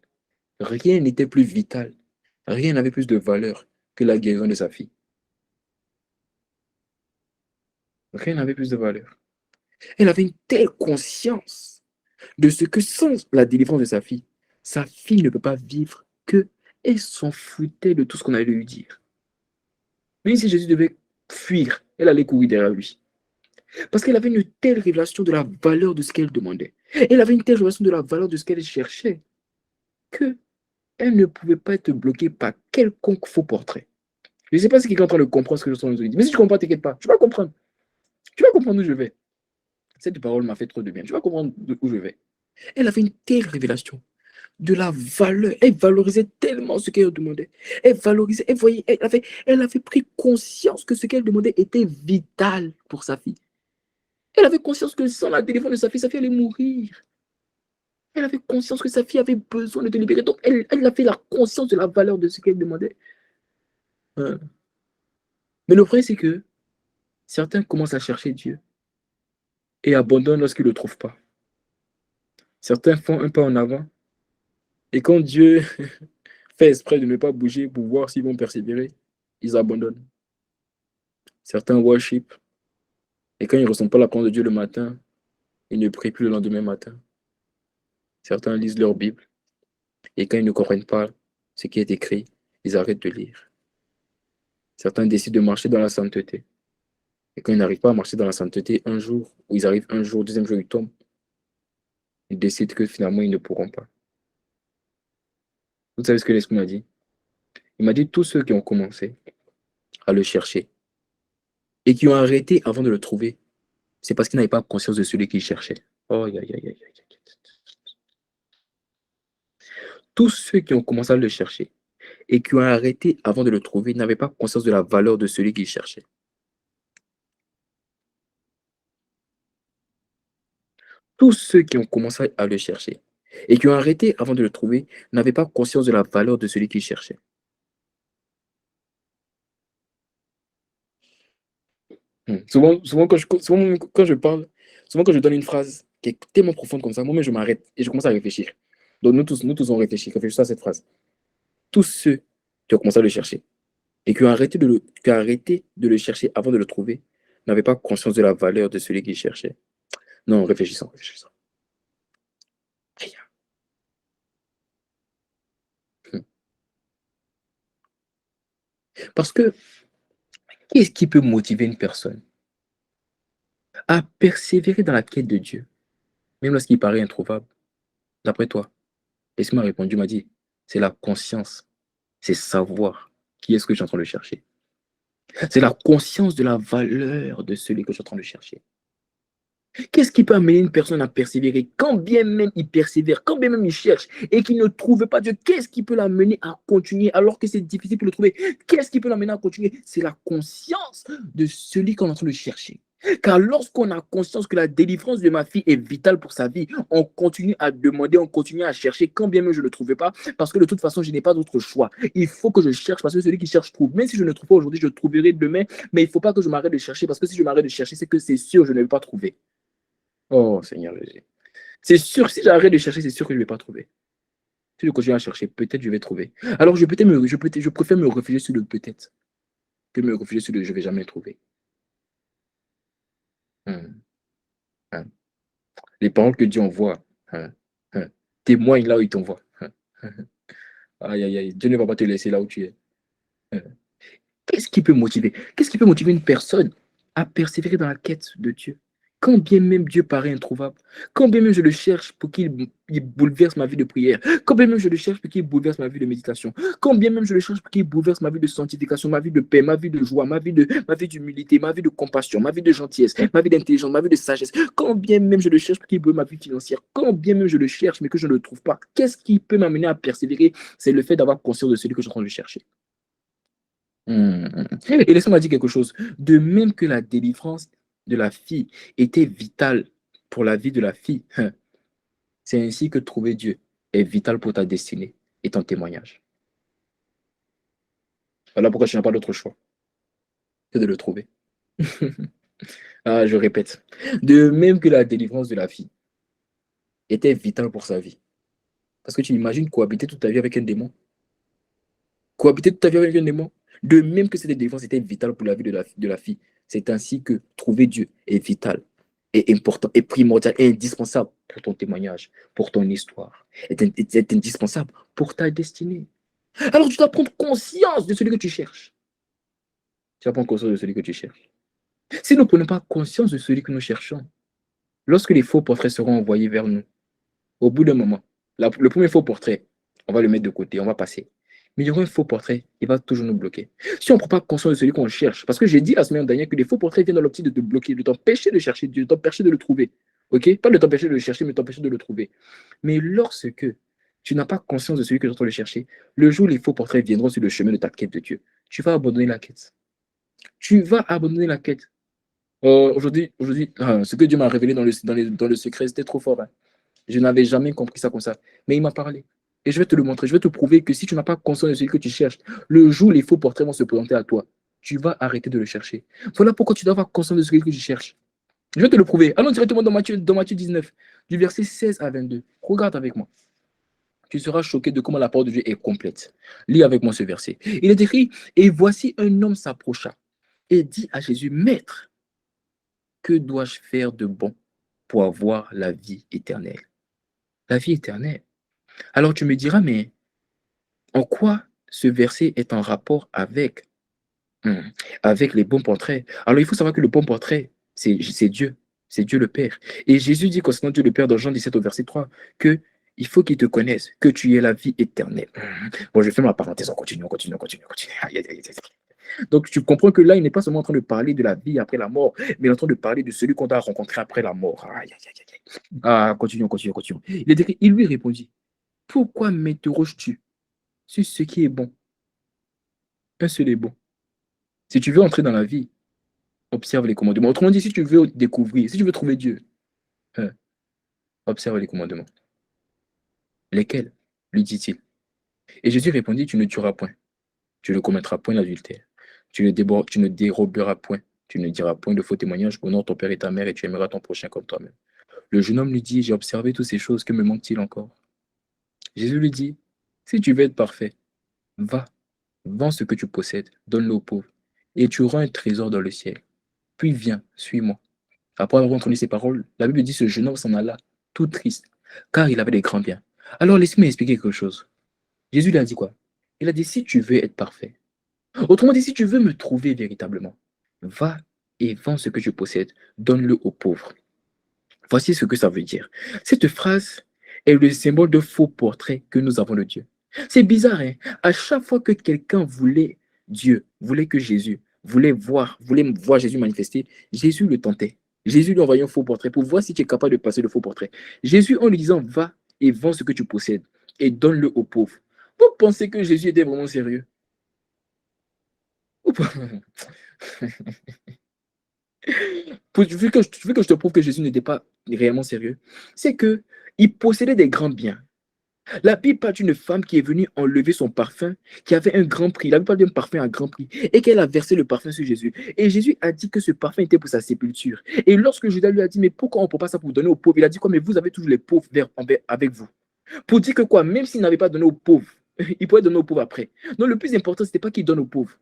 rien n'était plus vital, rien n'avait plus de valeur que la guérison de sa fille. Rien n'avait plus de valeur. Elle avait une telle conscience de ce que sans la délivrance de sa fille ne peut pas vivre, que elle s'en foutait de tout ce qu'on allait lui dire. Même si Jésus devait fuir, elle allait courir derrière lui. Parce qu'elle avait une telle révélation de la valeur de ce qu'elle demandait. Elle avait une telle révélation de la valeur de ce qu'elle cherchait, que elle ne pouvait pas être bloquée par quelconque faux portrait. Je ne sais pas si quelqu'un est en train de comprendre ce que je suis en train de dire. Mais si tu comprends, t'inquiète pas. Tu vas comprendre. Tu vas comprendre où je vais. Cette parole m'a fait trop de bien. Tu vas comprendre où je vais. Elle avait une telle révélation de la valeur. Elle valorisait tellement ce qu'elle demandait. Elle valorisait, elle voyait, elle avait pris conscience que ce qu'elle demandait était vital pour sa fille. Elle avait conscience que sans la délivrance de sa fille allait mourir. Elle avait conscience que sa fille avait besoin de te libérer. Donc, elle avait la conscience de la valeur de ce qu'elle demandait. Hein. Mais le problème, c'est que certains commencent à chercher Dieu et abandonnent lorsqu'ils ne le trouvent pas. Certains font un pas en avant et quand Dieu fait exprès de ne pas bouger pour voir s'ils vont persévérer, ils abandonnent. Certains worship et quand ils ne ressentent pas la présence de Dieu le matin, ils ne prient plus le lendemain matin. Certains lisent leur Bible et quand ils ne comprennent pas ce qui est écrit, ils arrêtent de lire. Certains décident de marcher dans la sainteté. Et quand ils n'arrivent pas à marcher dans la sainteté un jour, ou ils arrivent un jour, deuxième jour, ils tombent, ils décident que finalement, ils ne pourront pas. Vous savez ce que l'Esprit m'a dit? Il m'a dit tous ceux qui ont commencé à le chercher et qui ont arrêté avant de le trouver, c'est parce qu'ils n'avaient pas conscience de celui qu'ils cherchaient. Oh, aïe, aïe, aïe, aïe, aïe. Tous ceux qui ont commencé à le chercher et qui ont arrêté avant de le trouver n'avaient pas conscience de la valeur de celui qu'ils cherchaient. Tous ceux qui ont commencé à le chercher et qui ont arrêté avant de le trouver n'avaient pas conscience de la valeur de celui qu'ils cherchaient. Souvent, quand je parle, souvent quand je donne une phrase qui est tellement profonde comme ça, moi-même je m'arrête et je commence à réfléchir. Donc nous tous on réfléchit, réfléchissons à cette phrase. Tous ceux qui ont commencé à le chercher et qui ont arrêté de le chercher avant de le trouver n'avaient pas conscience de la valeur de celui qu'ils cherchaient. Non, réfléchissons, réfléchissons. Rien. Hmm. Parce que qu'est-ce qui peut motiver une personne à persévérer dans la quête de Dieu, même lorsqu'il paraît introuvable? D'après toi, l'Esprit m'a répondu, m'a dit, c'est la conscience, c'est savoir qui est-ce que je suis en train de chercher. C'est la conscience de la valeur de celui que je suis en train de chercher. Qu'est-ce qui peut amener une personne à persévérer quand bien même il persévère, quand bien même il cherche et qu'il ne trouve pas Dieu? Qu'est-ce qui peut l'amener à continuer alors que c'est difficile pour le trouver? Qu'est-ce qui peut l'amener à continuer? C'est la conscience de celui qu'on est en train de chercher. Car lorsqu'on a conscience que la délivrance de ma fille est vitale pour sa vie, on continue à demander, on continue à chercher, quand bien même je ne le trouvais pas, parce que de toute façon, je n'ai pas d'autre choix. Il faut que je cherche, parce que celui qui cherche trouve. Même si je ne trouve pas aujourd'hui, je trouverai demain, mais il ne faut pas que je m'arrête de chercher, parce que si je m'arrête de chercher, c'est que c'est sûr, je ne vais pas trouver. Oh Seigneur Jésus. C'est sûr, si j'arrête de chercher, c'est sûr que je ne vais pas trouver. Si je continue à chercher, peut-être je vais trouver. Alors je préfère me réfugier sur le peut-être que me réfugier sur le je ne vais jamais trouver. Hum, hum. Les paroles que Dieu envoie, hein, hein, témoignent là où il t'envoie. Hein, hein. Aïe, aïe, aïe. Dieu ne va pas te laisser là où tu es. Euh, Qu'est-ce qui peut motiver? Qu'est-ce qui peut motiver une personne à persévérer dans la quête de Dieu? Quand bien même Dieu paraît introuvable, quand bien même je le cherche pour qu'il bouleverse ma vie de prière, quand bien même je le cherche pour qu'il bouleverse ma vie de méditation, quand bien même je le cherche pour qu'il bouleverse ma vie de sanctification, ma vie de paix, ma vie de joie, ma vie d'humilité, ma vie de compassion, ma vie de gentillesse, ma vie d'intelligence, ma vie de sagesse, quand bien même je le cherche pour qu'il bouleverse ma vie financière, quand bien même je le cherche mais que je ne le trouve pas, qu'est-ce qui peut m'amener à persévérer? C'est le fait d'avoir conscience de celui que je suis en train de chercher. Et laisse-moi dire quelque chose. De même que la délivrance de la fille était vitale pour la vie de la fille, c'est ainsi que trouver Dieu est vital pour ta destinée et ton témoignage. Voilà pourquoi tu n'as pas d'autre choix que de le trouver. Ah, je répète. De même que la délivrance de la fille était vitale pour sa vie. Parce que tu imagines cohabiter toute ta vie avec un démon. Cohabiter toute ta vie avec un démon. De même que cette délivrance était vitale pour la vie de la fille. C'est ainsi que trouver Dieu est vital, est important, est primordial, est indispensable pour ton témoignage, pour ton histoire, est indispensable pour ta destinée. Alors tu dois prendre conscience de celui que tu cherches. Tu vas prendre conscience de celui que tu cherches. Si nous ne prenons pas conscience de celui que nous cherchons, lorsque les faux portraits seront envoyés vers nous, au bout d'un moment, le premier faux portrait, on va le mettre de côté, on va passer. Mais il y aura un faux portrait, il va toujours nous bloquer. Si on ne prend pas conscience de celui qu'on cherche, parce que j'ai dit la semaine dernière que les faux portraits viennent dans l'optique de te bloquer, de t'empêcher de chercher Dieu, de t'empêcher de le trouver. Ok? Pas de t'empêcher de le chercher, mais de t'empêcher de le trouver. Mais lorsque tu n'as pas conscience de celui que tu es en train de chercher, le jour où les faux portraits viendront sur le chemin de ta quête de Dieu, tu vas abandonner la quête. Tu vas abandonner la quête. Aujourd'hui, ce que Dieu m'a révélé dans le secret, c'était trop fort. Hein. Je n'avais jamais compris ça comme ça. Mais il m'a parlé. Et je vais te le montrer. Je vais te prouver que si tu n'as pas conscience de celui que tu cherches, le jour où les faux portraits vont se présenter à toi, tu vas arrêter de le chercher. Voilà pourquoi tu dois avoir conscience de celui que tu cherches. Je vais te le prouver. Allons directement dans Matthieu 19, du verset 16 à 22. Regarde avec moi. Tu seras choqué de comment la parole de Dieu est complète. Lis avec moi ce verset. Il est écrit, et voici un homme s'approcha et dit à Jésus, Maître, que dois-je faire de bon pour avoir la vie éternelle? La vie éternelle. Alors tu me diras, mais en quoi ce verset est en rapport hmm, avec les bons portraits? Alors il faut savoir que le bon portrait, c'est Dieu. C'est Dieu le Père. Et Jésus dit concernant Dieu le Père dans Jean 17 au verset 3 que il faut qu'il te connaisse, que tu aies la vie éternelle. Bon, je ferme la parenthèse, on continue, on continue, on continue, on continue. Aïe, aïe, aïe, aïe. Donc tu comprends que là, il n'est pas seulement en train de parler de la vie après la mort, mais il est en train de parler de celui qu'on doit rencontrer après la mort. Aïe, aïe, aïe, aïe. Ah, continue, continue, continue. Il lui répondit, pourquoi m'interroges-tu sur ce qui est bon? Un seul est bon. Si tu veux entrer dans la vie, observe les commandements. Autrement dit, si tu veux découvrir, si tu veux trouver Dieu, hein, observe les commandements. Lesquels? Lui dit-il. Et Jésus répondit, tu ne tueras point, tu ne commettras point l'adultère, tu ne déroberas point, tu ne diras point de faux témoignages, honore ton père et ta mère, et tu aimeras ton prochain comme toi-même. Le jeune homme lui dit, j'ai observé toutes ces choses, que me manque-t-il encore? Jésus lui dit, si tu veux être parfait, va, vends ce que tu possèdes, donne-le aux pauvres, et tu auras un trésor dans le ciel. Puis viens, suis-moi. Après avoir entendu ces paroles, la Bible dit que ce jeune homme s'en alla, tout triste, car il avait des grands biens. Alors laisse-moi expliquer quelque chose. Jésus lui a dit quoi? Il a dit, si tu veux être parfait, autrement dit, si tu veux me trouver véritablement, va et vends ce que tu possèdes, donne-le aux pauvres. Voici ce que ça veut dire. Cette phrase est le symbole de faux portrait que nous avons de Dieu. C'est bizarre, hein? À chaque fois que quelqu'un voulait Dieu, voulait que Jésus, voulait voir Jésus manifester, Jésus le tentait. Jésus lui envoyait un faux portrait pour voir si tu es capable de passer le faux portrait. Jésus, en lui disant, va et vends ce que tu possèdes et donne-le aux pauvres. Vous pensez que Jésus était vraiment sérieux? Vu que je te prouve que Jésus n'était pas réellement sérieux, c'est que il possédait des grands biens. La Bible parle d'une femme qui est venue enlever son parfum, qui avait un grand prix. La Bible parle d'un parfum à grand prix et qu'elle a versé le parfum sur Jésus. Et Jésus a dit que ce parfum était pour sa sépulture. Et lorsque Judas lui a dit, mais pourquoi on ne prend pas ça pour donner aux pauvres? Il a dit quoi? Mais vous avez toujours les pauvres avec vous. Pour dire que quoi? Même s'il n'avait pas donné aux pauvres, il pourrait donner aux pauvres après. Non, le plus important, ce n'était pas qu'il donne aux pauvres.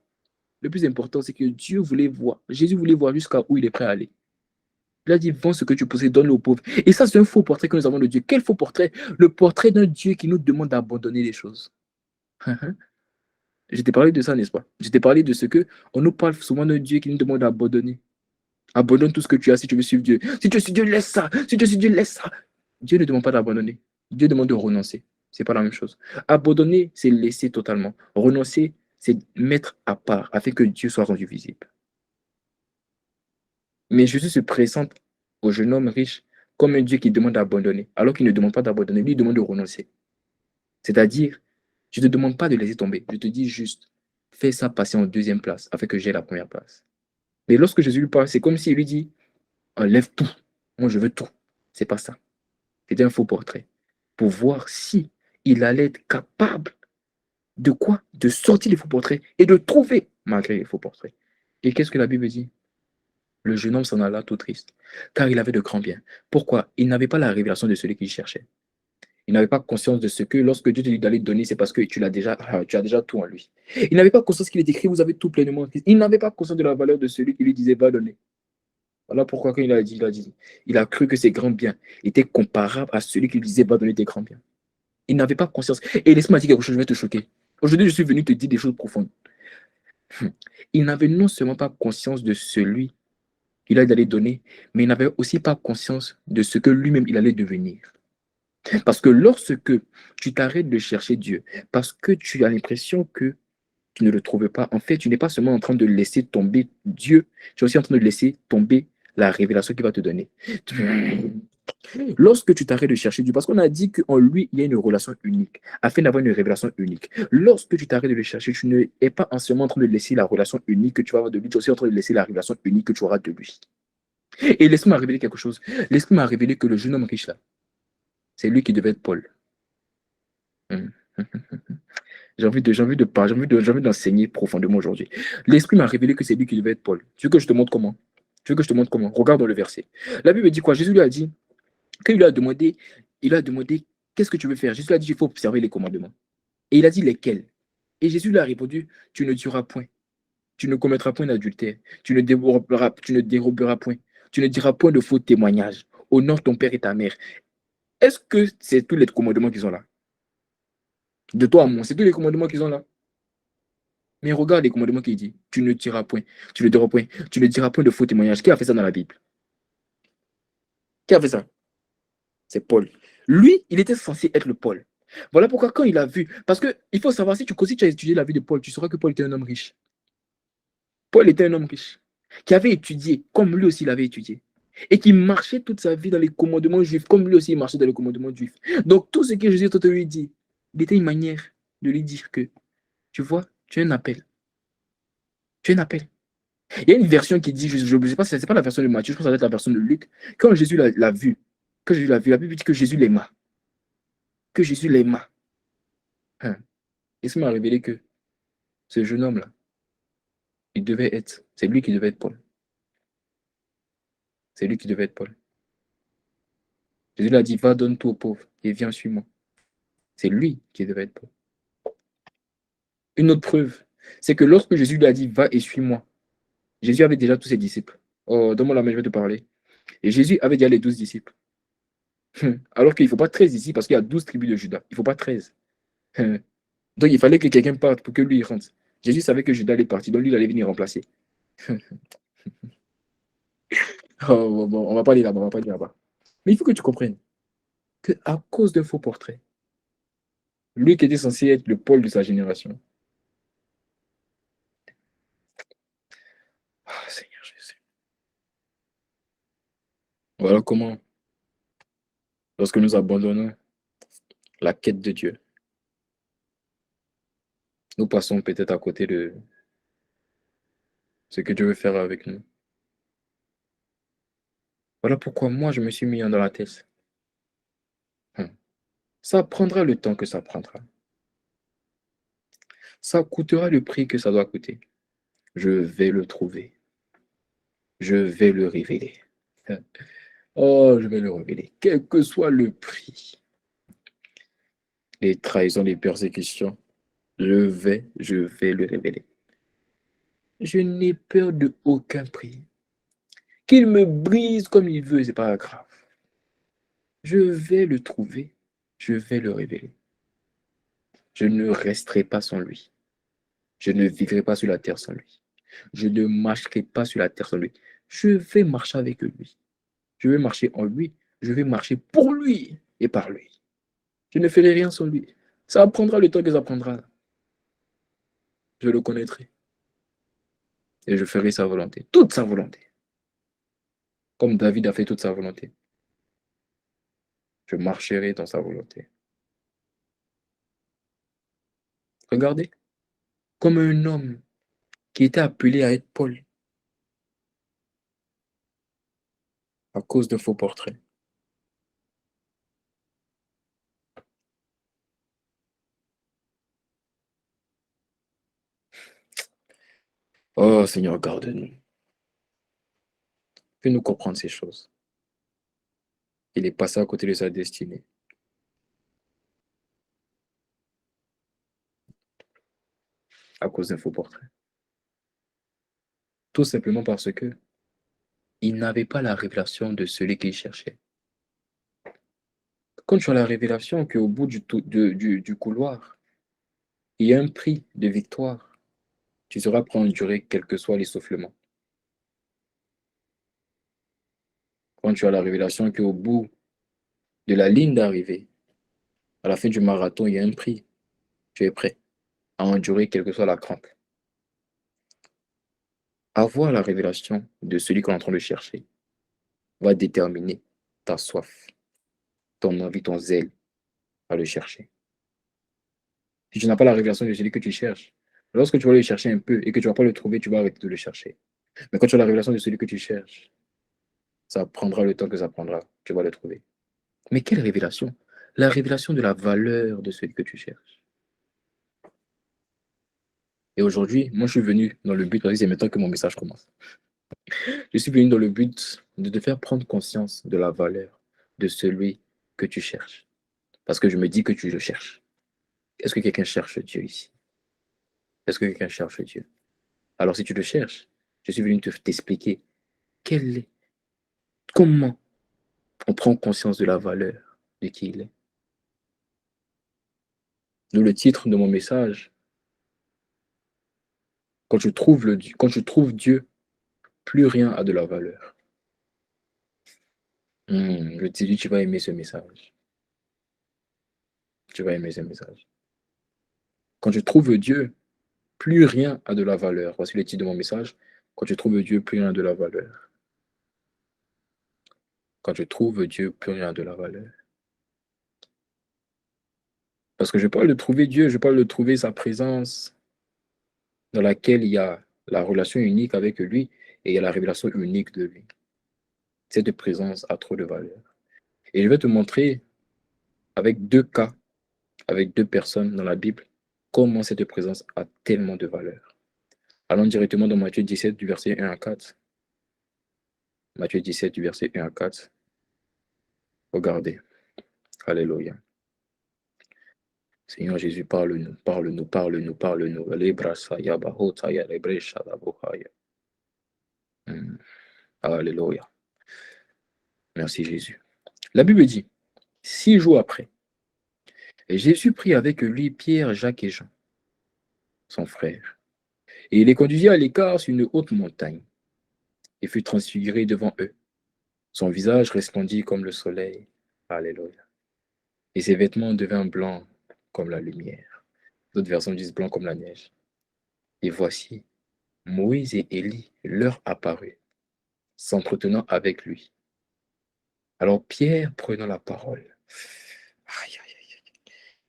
Le plus important, c'est que Dieu voulait voir. Jésus voulait voir jusqu'à où il est prêt à aller. Il a dit, vends ce que tu possèdes, donne-le aux pauvres. Et ça, c'est un faux portrait que nous avons de Dieu. Quel faux portrait? Le portrait d'un Dieu qui nous demande d'abandonner les choses. Je t'ai parlé de ça, n'est-ce pas? Je t'ai parlé de ce que on nous parle souvent d'un Dieu qui nous demande d'abandonner. Abandonne tout ce que tu as si tu veux suivre Dieu. Si tu suis Dieu, laisse ça. Si tu suis Dieu, laisse ça. Dieu ne demande pas d'abandonner. Dieu demande de renoncer. C'est pas la même chose. Abandonner, c'est laisser totalement. Renoncer, c'est mettre à part afin que Dieu soit rendu visible. Mais Jésus se présente au jeune homme riche comme un Dieu qui demande d'abandonner, alors qu'il ne demande pas d'abandonner, lui il demande de renoncer. C'est-à-dire, je ne te demande pas de laisser tomber, je te dis juste, fais ça passer en deuxième place afin que j'ai la première place. Mais lorsque Jésus lui parle, c'est comme s'il lui dit, enlève tout, moi je veux tout. C'est pas ça. C'était un faux portrait. Pour voir si il allait être capable de quoi? De sortir les faux portraits et de trouver malgré les faux portraits. Et qu'est-ce que la Bible dit? Le jeune homme s'en alla tout triste, car il avait de grands biens. Pourquoi? Il n'avait pas la révélation de celui qu'il cherchait. Il n'avait pas conscience de ce que lorsque Dieu te dit d'aller donner, c'est parce que tu as déjà tout en lui. Il n'avait pas conscience qu'il est écrit, vous avez tout pleinement en Christ. Il n'avait pas conscience de la valeur de celui qui lui disait, va donner. Voilà pourquoi quand il a cru que ses grands biens étaient comparables à celui qui lui disait, va donner tes grands biens. Il n'avait pas conscience. Et laisse-moi dire quelque chose, je vais te choquer. Aujourd'hui, je suis venu te dire des choses profondes. Il n'avait non seulement pas conscience de celui qu'il allait donner, mais il n'avait aussi pas conscience de ce que lui-même il allait devenir. Parce que lorsque tu t'arrêtes de chercher Dieu, parce que tu as l'impression que tu ne le trouves pas, en fait, tu n'es pas seulement en train de laisser tomber Dieu, tu es aussi en train de laisser tomber la révélation qu'il va te donner. Lorsque tu t'arrêtes de chercher Dieu, parce qu'on a dit qu'en lui, il y a une relation unique, afin d'avoir une révélation unique. Lorsque tu t'arrêtes de le chercher, tu n'es pas seulement en train de laisser la relation unique que tu vas avoir de lui, tu es aussi en train de laisser la révélation unique que tu auras de lui. Et laisse-moi révéler quelque chose. L'Esprit m'a révélé que le jeune homme riche là, c'est lui qui devait être Paul. Hum. J'ai envie d'enseigner profondément aujourd'hui. L'Esprit m'a révélé que c'est lui qui devait être Paul. Tu veux que je te montre comment? Tu veux que je te montre comment? Regarde dans le verset. La Bible dit quoi? Jésus lui a dit, quand il a demandé, qu'est-ce que tu veux faire? Jésus lui a dit, il faut observer les commandements. Et il a dit, lesquels? Et Jésus lui a répondu, tu ne tueras point, tu ne commettras point d'adultère, tu ne déroberas point, tu ne diras point de faux témoignages, honore ton père et ta mère. Est-ce que c'est tous les commandements qu'ils ont là? De toi à moi, c'est tous les commandements qu'ils ont là. Mais regarde les commandements qu'il dit. Tu ne tueras point, tu ne diras point, tu ne diras point de faux témoignages. Qui a fait ça dans la Bible? Qui a fait ça? C'est Paul. Lui, il était censé être le Paul. Voilà pourquoi quand il a vu, parce que il faut savoir, si tu as étudié la vie de Paul, tu sauras que Paul était un homme riche. Paul était un homme riche, qui avait étudié, comme lui aussi il avait étudié, et qui marchait toute sa vie dans les commandements juifs, comme lui aussi il marchait dans les commandements juifs. Donc tout ce que Jésus te lui dit, il était une manière de lui dire que, tu vois, tu as un appel. Tu as un appel. Il y a une version qui dit, je ne sais pas si c'est pas la version de Matthieu, je pense que ça doit être la version de Luc. Quand Jésus l'a vu, quand Jésus l'a vu, la Bible dit que Jésus l'aima. Que Jésus l'aima. Hein. Et ça m'a révélé que ce jeune homme-là, c'est lui qui devait être Paul. C'est lui qui devait être Paul. Jésus lui a dit, va, donne tout aux pauvres et viens, suis-moi. C'est lui qui devait être Paul. Une autre preuve, c'est que lorsque Jésus lui a dit, va et suis-moi, Jésus avait déjà tous ses disciples. Oh, donne-moi la main, je vais te parler. Et Jésus avait déjà les 12 disciples. Alors qu'il ne faut pas 13 ici parce qu'il y a 12 tribus de Judas. Il ne faut pas 13. Donc il fallait que quelqu'un parte pour que lui il rentre. Jésus savait que Judas allait partir, donc lui il allait venir remplacer. Oh, bon, on va pas aller là-bas, on va pas aller là-bas. Mais il faut que tu comprennes que à cause d'un faux portrait, lui qui était censé être le Paul de sa génération. Ah, Seigneur Jésus. Voilà comment, lorsque nous abandonnons la quête de Dieu, nous passons peut-être à côté de ce que Dieu veut faire avec nous. Voilà pourquoi moi je me suis mis dans la tête. Ça prendra le temps que ça prendra. Ça coûtera le prix que ça doit coûter. Je vais le trouver. Je vais le révéler. Oh, je vais le révéler. Quel que soit le prix, les trahisons, les persécutions, je vais le révéler. Je n'ai peur de aucun prix. Qu'il me brise comme il veut, c'est pas grave. Je vais le trouver. Je vais le révéler. Je ne resterai pas sans lui. Je ne vivrai pas sur la terre sans lui. Je ne marcherai pas sur la terre sans lui. Je vais marcher avec lui. Je vais marcher en lui. Je vais marcher pour lui et par lui. Je ne ferai rien sans lui. Ça prendra le temps que ça prendra. Je le connaîtrai. Et je ferai sa volonté. Toute sa volonté. Comme David a fait toute sa volonté. Je marcherai dans sa volonté. Regardez. Comme un homme qui était appelé à être Paul à cause d'un faux portrait. Oh Seigneur, garde-nous. Fais-nous comprendre ces choses. Il est passé à côté de sa destinée. À cause d'un faux portrait. Tout simplement parce que il n'avait pas la révélation de celui qu'il cherchait. Quand tu as la révélation qu'au bout du couloir, il y a un prix de victoire, tu seras prêt à endurer quel que soit l'essoufflement. Quand tu as la révélation qu'au bout de la ligne d'arrivée, à la fin du marathon, il y a un prix, tu es prêt à endurer quelle que soit la crampe. Avoir la révélation de celui qu'on est en train de chercher va déterminer ta soif, ton envie, ton zèle à le chercher. Si tu n'as pas la révélation de celui que tu cherches, lorsque tu vas le chercher un peu et que tu ne vas pas le trouver, tu vas arrêter de le chercher. Mais quand tu as la révélation de celui que tu cherches, ça prendra le temps que ça prendra, tu vas le trouver. Mais quelle révélation? La révélation de la valeur de celui que tu cherches. Et aujourd'hui, moi je suis venu dans le but, parce que c'est maintenant que mon message commence. Je suis venu dans le but de te faire prendre conscience de la valeur de celui que tu cherches. Parce que je me dis que tu le cherches. Est-ce que quelqu'un cherche Dieu ici? Est-ce que quelqu'un cherche Dieu? Alors si tu le cherches, je suis venu t'expliquer comment on prend conscience de la valeur de qui il est. D'où le titre de mon message. Quand tu trouves Dieu, plus rien a de la valeur. Je te dis, tu vas aimer ce message. Tu vas aimer ce message. Quand tu trouves Dieu, plus rien a de la valeur. Voici le titre de mon message. Quand tu trouves Dieu, plus rien n'a de la valeur. Quand tu trouves Dieu, plus rien n'a de la valeur. Parce que je parle de trouver Dieu, je parle de trouver sa présence dans laquelle il y a la relation unique avec lui et il y a la révélation unique de lui. Cette présence a trop de valeur. Et je vais te montrer avec deux cas, avec deux personnes dans la Bible, comment cette présence a tellement de valeur. Allons directement dans Matthieu 17, du verset 1 à 4. Matthieu 17, du verset 1 à 4. Regardez. Alléluia. Seigneur Jésus, parle-nous, parle-nous, parle-nous, parle-nous. Alléluia. Merci Jésus. La Bible dit, 6 jours après, Jésus prit avec lui Pierre, Jacques et Jean, son frère, et il les conduisit à l'écart sur une haute montagne, et fut transfiguré devant eux. Son visage resplendit comme le soleil. Alléluia. Et ses vêtements devinrent blancs comme la lumière. D'autres versions disent blancs comme la neige. Et voici, Moïse et Élie leur apparurent, s'entretenant avec lui. Alors Pierre, prenant la parole,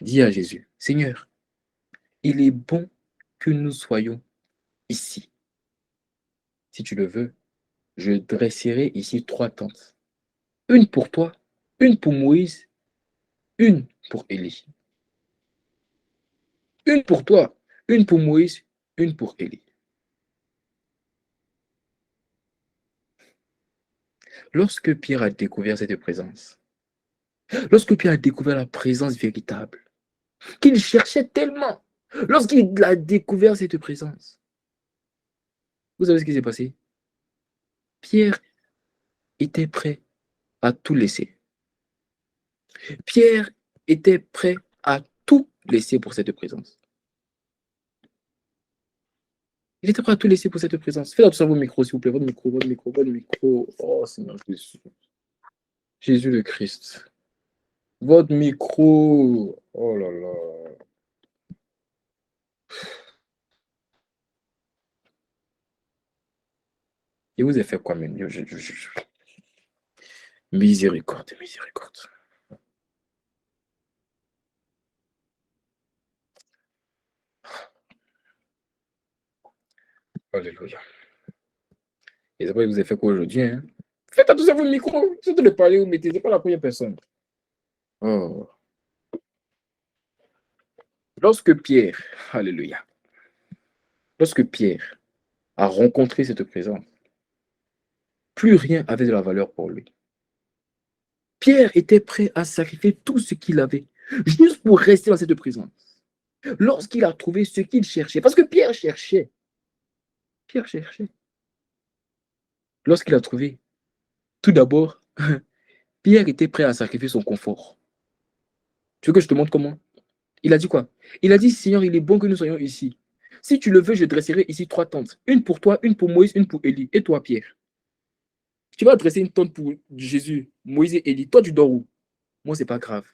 dit à Jésus, Seigneur, il est bon que nous soyons ici. Si tu le veux, je dresserai ici 3 tentes. Une pour toi, une pour Moïse, une pour Élie. Une pour toi, une pour Moïse, une pour Élie. Lorsque Pierre a découvert cette présence, lorsque Pierre a découvert la présence véritable, qu'il cherchait tellement, lorsqu'il a découvert cette présence, vous savez ce qui s'est passé? Pierre était prêt à tout laisser. Pierre était prêt à tout laisser pour cette présence. Il était prêt à tout laisser pour cette présence. Faites attention à vos micros, s'il vous plaît. Votre micro, votre micro, votre micro. Oh, Seigneur Jésus. Jésus le Christ. Votre micro. Oh là là. Il vous a fait quoi, même? Miséricorde, miséricorde. Alléluia. Et c'est pas il vous a fait quoi aujourd'hui, hein? Faites attention à vos micros. Surtout de parler, vous mettez. C'est pas la première personne. Oh. Lorsque Pierre, alléluia, lorsque Pierre a rencontré cette présence, plus rien avait de la valeur pour lui. Pierre était prêt à sacrifier tout ce qu'il avait, juste pour rester dans cette présence. Lorsqu'il a trouvé ce qu'il cherchait, parce que Pierre cherchait. Lorsqu'il a trouvé, tout d'abord, Pierre était prêt à sacrifier son confort. Tu veux que je te montre comment? Il a dit quoi? Il a dit, Seigneur, il est bon que nous soyons ici. Si tu le veux, je dresserai ici 3 tentes. Une pour toi, une pour Moïse, une pour Élie. Et toi, Pierre? Tu vas dresser une tente pour Jésus, Moïse et Élie. Toi, tu dors où? Moi, c'est pas grave.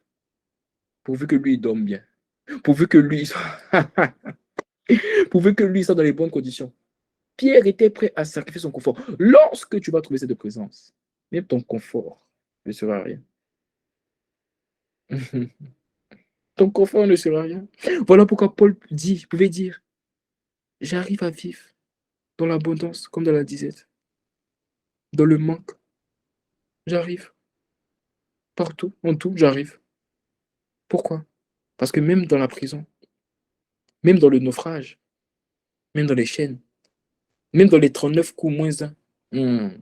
Pourvu que lui, il dorme bien. Pourvu que lui, pourvu que lui soit dans les bonnes conditions. Pierre était prêt à sacrifier son confort. Lorsque tu vas trouver cette présence, même ton confort ne sera rien. Ton confort ne sera rien. Voilà pourquoi Paul pouvait dire, j'arrive à vivre dans l'abondance comme dans la disette. Dans le manque, j'arrive. Partout, en tout, j'arrive. Pourquoi? Parce que même dans la prison, même dans le naufrage, même dans les chaînes, même dans les 39 coups moins un, même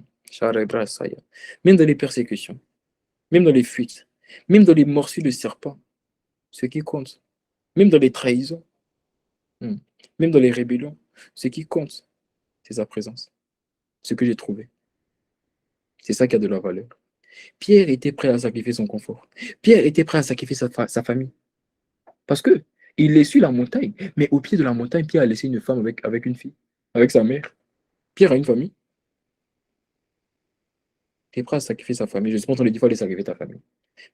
dans les persécutions, même dans les fuites, même dans les morsures de serpents, ce qui compte, même dans les trahisons, même dans les rébellions, ce qui compte, c'est sa présence, ce que j'ai trouvé. C'est ça qui a de la valeur. Pierre était prêt à sacrifier son confort. Pierre était prêt à sacrifier sa famille. Parce que il est sur la montagne, mais au pied de la montagne, Pierre a laissé une femme avec une fille, avec sa mère. Pierre a une famille. Il est prêt à sacrifier sa famille. Je suis pas en train de dire qu'il faut aller sacrifier ta famille.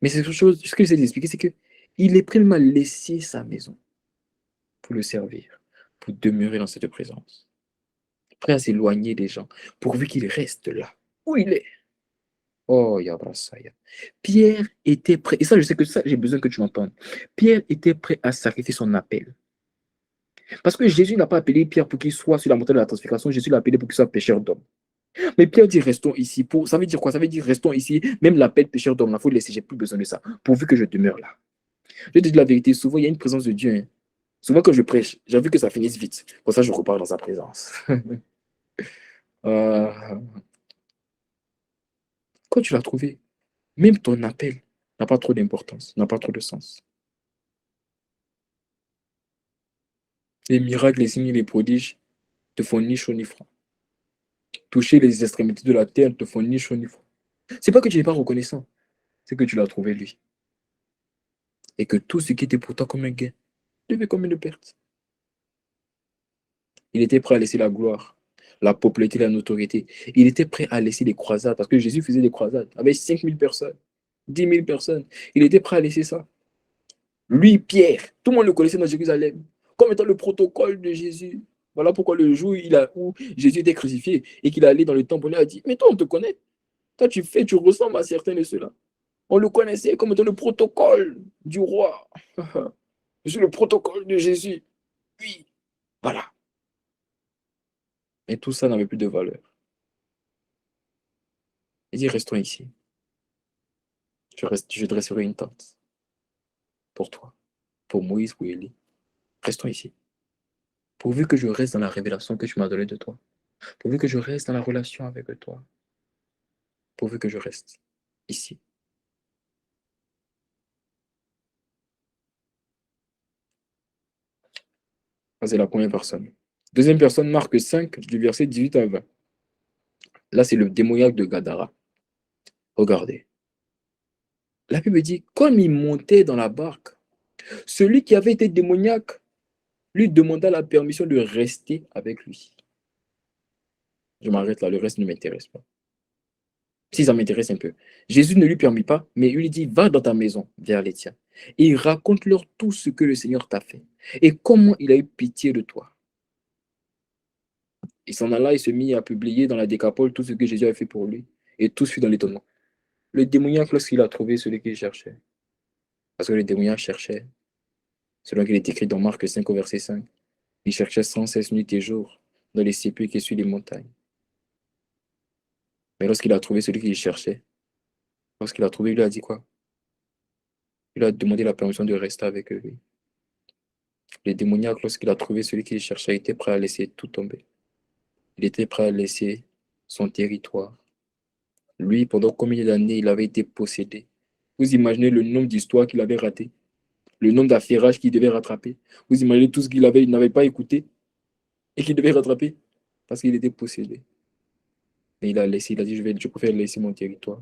Mais c'est quelque chose, ce que j'essaie d'expliquer, c'est qu'il est prêt même à laisser sa maison pour le servir, pour demeurer dans cette présence. Prêt à s'éloigner des gens, pourvu qu'il reste là, où il est. Oh, Yabrasaya. Pierre était prêt, et ça, je sais que ça, j'ai besoin que tu m'entendes. Pierre était prêt à sacrifier son appel. Parce que Jésus n'a pas appelé Pierre pour qu'il soit sur la montagne de la transfiguration, Jésus l'a appelé pour qu'il soit pêcheur d'hommes. Mais Pierre dit restons ici. Ça veut dire quoi? Ça veut dire restons ici. Même l'appel pêcheur d'hommes, il faut le laisser, j'ai plus besoin de ça. Pourvu que je demeure là. Je te dis la vérité, souvent il y a une présence de Dieu. Hein. Souvent quand je prêche, j'ai envie que ça finisse vite. Pour ça, je repars dans sa présence. euh, Quand tu l'as trouvé, même ton appel n'a pas trop d'importance, n'a pas trop de sens. Les miracles, les signes, les prodiges te font ni chaud ni froid. Toucher les extrémités de la terre te font ni chaud ni froid. C'est pas que tu n'es pas reconnaissant, c'est que tu l'as trouvé lui. Et que tout ce qui était pour toi comme un gain devait comme une perte. Il était prêt à laisser la gloire, la popularité, la notoriété. Il était prêt à laisser les croisades, parce que Jésus faisait des croisades avec 5000 personnes, 10 000 personnes. Il était prêt à laisser ça. Lui, Pierre, tout le monde le connaissait dans Jérusalem, comme étant le protocole de Jésus. Voilà pourquoi le jour où Jésus était crucifié et qu'il allait dans le temple, on lui a dit, mais toi, on te connaît. Toi, tu ressembles à certains de ceux-là. On le connaissait comme étant le protocole du roi. Je suis le protocole de Jésus. Oui, voilà. Et tout ça n'avait plus de valeur. Il dit, restons ici. Je dresserai une tente pour toi, pour Moïse, pour Élie. Restons ici. Pourvu que je reste dans la révélation que tu m'as donnée de toi. Pourvu que je reste dans la relation avec toi. Pourvu que je reste ici. Ça, c'est la première personne. Deuxième personne, Marc 5, du verset 18 à 20. Là, c'est le démoniaque de Gadara. Regardez. La Bible dit, comme il montait dans la barque, Celui qui avait été démoniaque lui demanda la permission de rester avec lui. Je m'arrête là, le reste ne m'intéresse pas. Si ça m'intéresse un peu. Jésus ne lui permit pas, mais il lui dit, va dans ta maison vers les tiens et raconte-leur tout ce que le Seigneur t'a fait et comment il a eu pitié de toi. Il s'en alla et se mit à publier dans la Décapole tout ce que Jésus avait fait pour lui. Et tous furent dans l'étonnement. Le démoniaque, lorsqu'il a trouvé celui qu'il cherchait, parce que le démoniaque cherchait, selon qu'il est écrit dans Marc 5 au verset 5, il cherchait sans cesse nuit et jour dans les sépulcres et sur les montagnes. Mais lorsqu'il a trouvé celui qu'il cherchait, lorsqu'il a trouvé, il lui a dit quoi? Il a demandé la permission de rester avec lui. Le démoniaque, lorsqu'il a trouvé celui qu'il cherchait, était prêt à laisser tout tomber. Il était prêt à laisser son territoire. Lui, pendant combien d'années il avait été possédé? Vous imaginez le nombre d'histoires qu'il avait ratées, le nombre d'affairages qu'il devait rattraper. Vous imaginez tout ce il n'avait pas écouté et qu'il devait rattraper parce qu'il était possédé. Et il a laissé, il a dit, je préfère laisser mon territoire.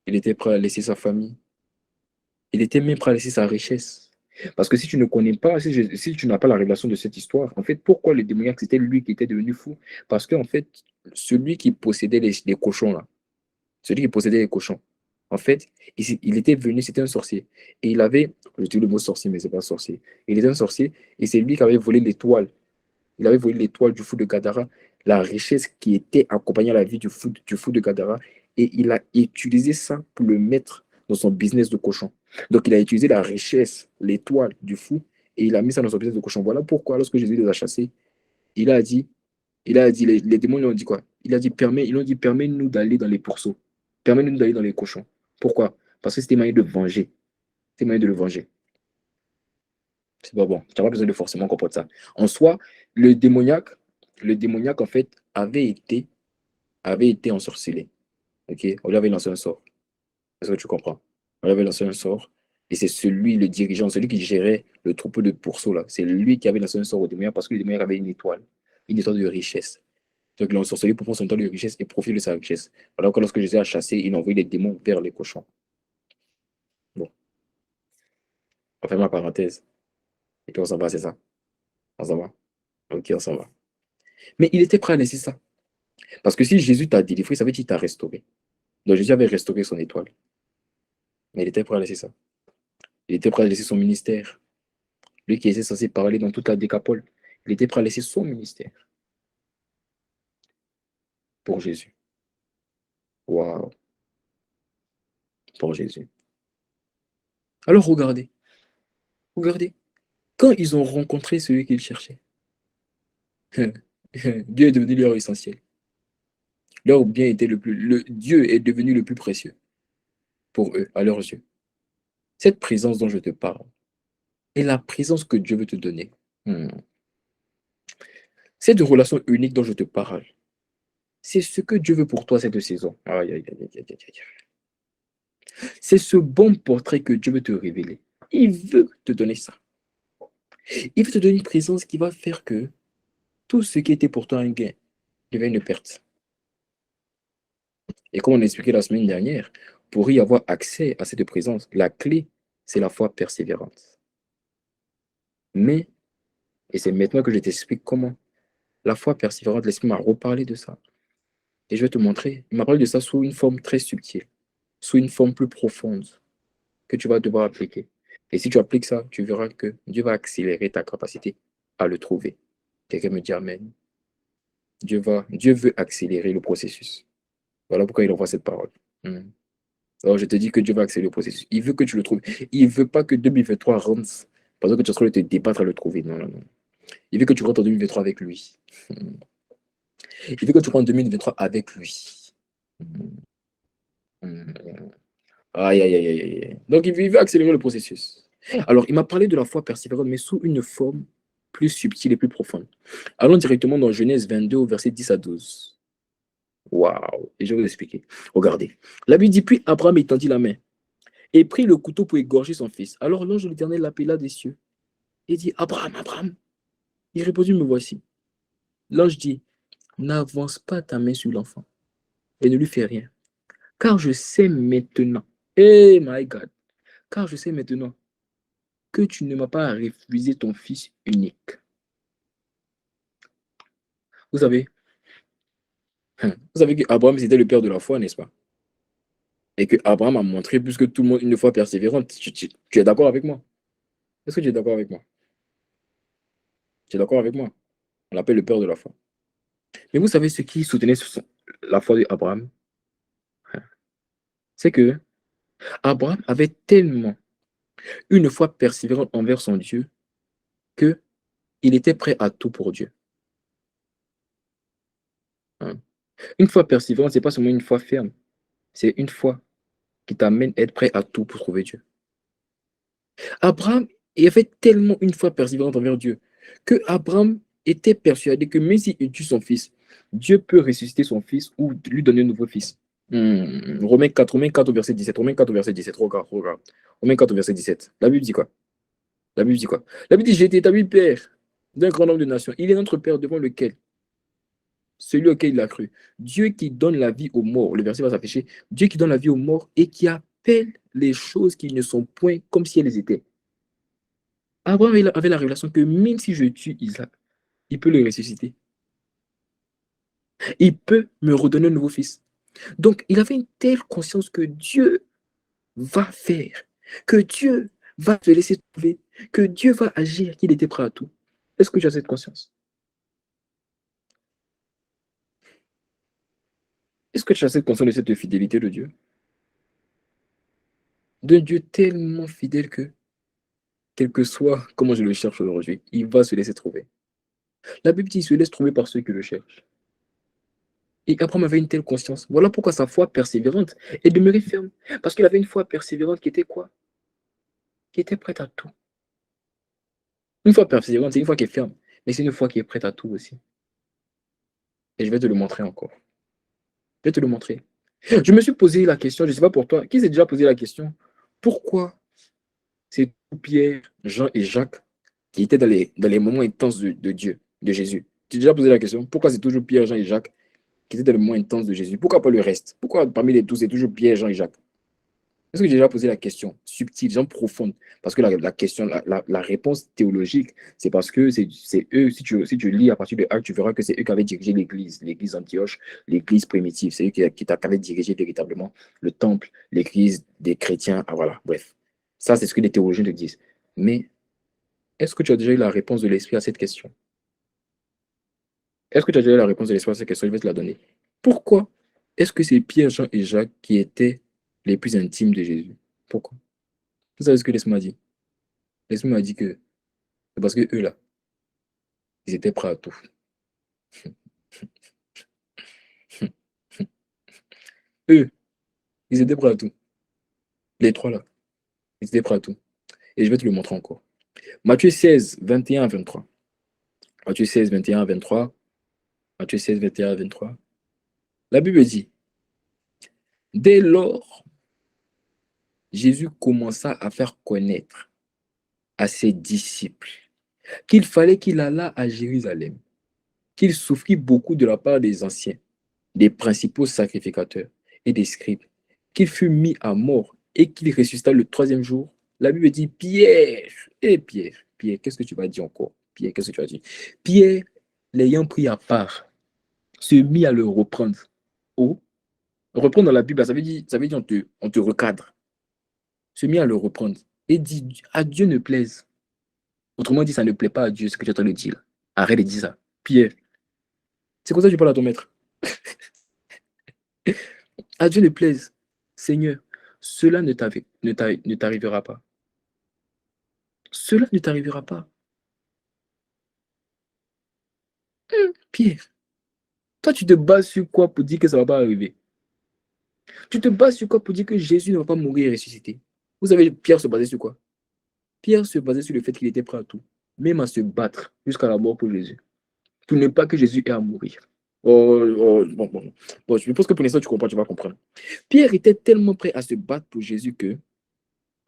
Il était prêt à laisser sa famille. Il était même prêt à laisser sa richesse. Parce que si tu ne connais pas, si tu n'as pas la révélation de cette histoire, en fait, pourquoi le démoniaque, c'était lui qui était devenu fou? Parce qu'en fait, celui qui possédait les cochons, là, celui qui possédait les cochons, en fait, il était venu, c'était un sorcier. Et il avait, je dis le mot sorcier, mais c'est pas sorcier. Il était un sorcier et c'est lui qui avait volé l'étoile. Il avait volé l'étoile du fou de Gadara, la richesse qui était accompagnée à la vie du fou de Gadara. Et il a utilisé ça pour le mettre dans son business de cochon. Donc, il a utilisé la richesse, l'étoile du fou, et il a mis ça dans son business de cochon. Voilà pourquoi, lorsque Jésus les a chassés, il a dit, les démons lui ont dit quoi? Ils ont dit, permets-nous d'aller dans les pourceaux. Permets-nous d'aller dans les cochons. Pourquoi? Parce que c'était moyen de venger. C'était moyen de le venger. C'est pas bon. Tu n'as pas besoin de forcément comprendre ça. En soi, le démoniaque, en fait, avait été ensorcelé. Ok? On lui avait lancé un sort. Est-ce que tu comprends? On lui avait lancé un sort. Et c'est celui, le dirigeant, celui qui gérait le troupeau de pourceaux, là. C'est lui qui avait lancé un sort au démoniaque parce que le démoniaque avait une étoile de richesse. Donc, il a ensorcelé pour prendre son étoile de richesse et profiter de sa richesse. Alors que lorsque Jésus a chassé, il a envoyé les démons vers les cochons. Bon, on ferme la parenthèse. Et puis on s'en va, c'est ça? On s'en va? Ok, on s'en va. Mais il était prêt à laisser ça. Parce que si Jésus t'a délivré, ça veut dire qu'il t'a restauré. Donc Jésus avait restauré son étoile. Mais il était prêt à laisser ça. Il était prêt à laisser son ministère. Lui qui était censé parler dans toute la décapole, il était prêt à laisser son ministère pour Jésus. Waouh, pour Jésus. Alors regardez. Quand ils ont rencontré celui qu'ils cherchaient, Dieu est devenu leur essentiel. Leur bien était Dieu est devenu le plus précieux pour eux, à leurs yeux. Cette présence dont je te parle est la présence que Dieu veut te donner. Hmm. Cette relation unique dont je te parle, c'est ce que Dieu veut pour toi cette saison. Aïe, aïe, aïe, aïe, aïe, aïe. C'est ce bon portrait que Dieu veut te révéler. Il veut te donner ça. Il veut te donner une présence qui va faire que tout ce qui était pour toi un gain devient une perte. Et comme on a expliqué la semaine dernière, pour y avoir accès à cette présence, la clé, c'est la foi persévérante. Mais, et c'est maintenant que je t'explique comment, la foi persévérante, l'Esprit m'a reparlé de ça. Et je vais te montrer. Il m'a parlé de ça sous une forme très subtile, sous une forme plus profonde que tu vas devoir appliquer. Et si tu appliques ça, tu verras que Dieu va accélérer ta capacité à le trouver. Quelqu'un me dit Amen. Dieu veut accélérer le processus. Voilà pourquoi il envoie cette parole. Alors je te dis que Dieu va accélérer le processus. Il veut que tu le trouves. Il ne veut pas que 2023 rentre pendant que tu es en train de te débattre à le trouver. Non, non, non. Il veut que tu rentres en 2023 avec lui. Il veut que tu rentres en 2023 avec lui. Aïe, aïe, aïe, aïe, aïe. Donc, il veut accélérer le processus. Alors, il m'a parlé de la foi persévérante, mais sous une forme plus subtile et plus profonde. Allons directement dans Genèse 22, au verset 10 à 12. Waouh! Et je vais vous expliquer. Regardez. La Bible dit, puis Abraham étendit la main et prit le couteau pour égorger son fils. Alors l'ange de l'Éternel l'appela des cieux et dit, Abraham, Abraham. Il répondit, me voici. L'ange dit, n'avance pas ta main sur l'enfant et ne lui fais rien. Car je sais maintenant, my God, car je sais maintenant que tu ne m'as pas refusé ton fils unique. Vous savez, vous savez qu'Abraham, c'était le père de la foi, n'est-ce pas? Et que Abraham a montré plus que tout le monde une foi persévérante. Tu es d'accord avec moi? Est-ce que tu es d'accord avec moi? Tu es d'accord avec moi? On l'appelle le père de la foi. Mais vous savez ce qui soutenait la foi d'Abraham? C'est que Abraham avait tellement une foi persévérante envers son Dieu que il était prêt à tout pour Dieu. Hein. Une foi persévérante, c'est pas seulement une foi ferme, c'est une foi qui t'amène à être prêt à tout pour trouver Dieu. Abraham il avait tellement une foi persévérante envers Dieu que Abraham était persuadé que même s'il tue son fils, Dieu peut ressusciter son fils ou lui donner un nouveau fils. Romains 4 au verset 17. Romains 4 au verset 17. Regarde, regarde. Romains 4 au verset 17. La Bible dit quoi? La Bible dit quoi? La Bible dit, j'ai été établi père d'un grand nombre de nations. Il est notre père devant lequel? Celui auquel il a cru. Dieu qui donne la vie aux morts. Le verset va s'afficher. Dieu qui donne la vie aux morts et qui appelle les choses qui ne sont point comme si elles étaient. Abraham avait la révélation que même si je tue Isaac, il peut le ressusciter. Il peut me redonner un nouveau fils. Donc, il avait une telle conscience que Dieu va faire, que Dieu va se laisser trouver, que Dieu va agir, qu'il était prêt à tout. Est-ce que tu as cette conscience? Est-ce que tu as cette conscience de cette fidélité de Dieu? D'un Dieu tellement fidèle que, quel que soit comment je le cherche aujourd'hui, il va se laisser trouver. La Bible dit qu'il se laisse trouver par ceux qui le cherchent. Et Abraham avait une telle conscience. Voilà pourquoi sa foi persévérante est demeurée ferme. Parce qu'il avait une foi persévérante qui était quoi? Qui était prête à tout. Une foi persévérante, c'est une foi qui est ferme. Mais c'est une foi qui est prête à tout aussi. Et je vais te le montrer encore. Je vais te le montrer. Je me suis posé la question, je ne sais pas pour toi, qui s'est déjà posé la question, pourquoi c'est Pierre, Jean et Jacques qui étaient dans les moments intenses de Dieu, de Jésus? Tu as déjà posé la question, pourquoi c'est toujours Pierre, Jean et Jacques qui étaient dans les moments intenses de Jésus? Pourquoi pas le reste? Pourquoi parmi les tous, c'est toujours Pierre, Jean et Jacques? Est-ce que j'ai déjà posé la question subtile, genre profonde? Parce que la question, la réponse théologique, c'est parce que c'est eux, si tu lis à partir de Actes, tu verras que c'est eux qui avaient dirigé l'église d'Antioche, l'église primitive. C'est eux qui avaient dirigé véritablement le temple, l'église des chrétiens. Ah voilà, bref. Ça, c'est ce que les théologiens te disent. Mais est-ce que tu as déjà eu la réponse de l'esprit à cette question? Est-ce que tu as déjà eu la réponse de l'esprit à cette question? Je vais te la donner. Pourquoi est-ce que c'est Pierre, Jean et Jacques qui étaient les plus intimes de Jésus? Pourquoi? Vous savez ce que l'Esprit m'a dit? L'Esprit m'a dit que c'est parce que eux là, ils étaient prêts à tout. Eux, ils étaient prêts à tout. Les trois là, ils étaient prêts à tout. Et je vais te le montrer encore. Matthieu 16, 21 à 23. Matthieu 16, 21 à 23. Matthieu 16, 21 à 23. La Bible dit, dès lors, Jésus commença à faire connaître à ses disciples qu'il fallait qu'il allât à Jérusalem, qu'il souffrit beaucoup de la part des anciens, des principaux sacrificateurs et des scribes, qu'il fut mis à mort et qu'il ressuscita le troisième jour. La Bible dit, Pierre, Pierre, qu'est-ce que tu vas dire encore? Pierre, qu'est-ce que tu vas dire? Pierre, l'ayant pris à part, se mit à le reprendre. Oh, reprendre dans la Bible, ça veut dire on te recadre. Se mit à le reprendre et dit, à Dieu ne plaise. Autrement dit, ça ne plaît pas à Dieu, ce que tu es en train de dire. Arrête de dire ça. Pierre, c'est comme ça que tu parles à ton maître. À Dieu ne plaise. Seigneur, cela ne t'arrivera pas. Cela ne t'arrivera pas. Pierre, toi, tu te bases sur quoi pour dire que ça ne va pas arriver? Tu te bases sur quoi pour dire que Jésus ne va pas mourir et ressusciter? Vous savez, Pierre se basait sur quoi? Pierre se basait sur le fait qu'il était prêt à tout, même à se battre jusqu'à la mort pour Jésus, pour ne pas que Jésus ait à mourir. Bon, je suppose que pour l'instant, tu comprends, tu vas comprendre. Pierre était tellement prêt à se battre pour Jésus que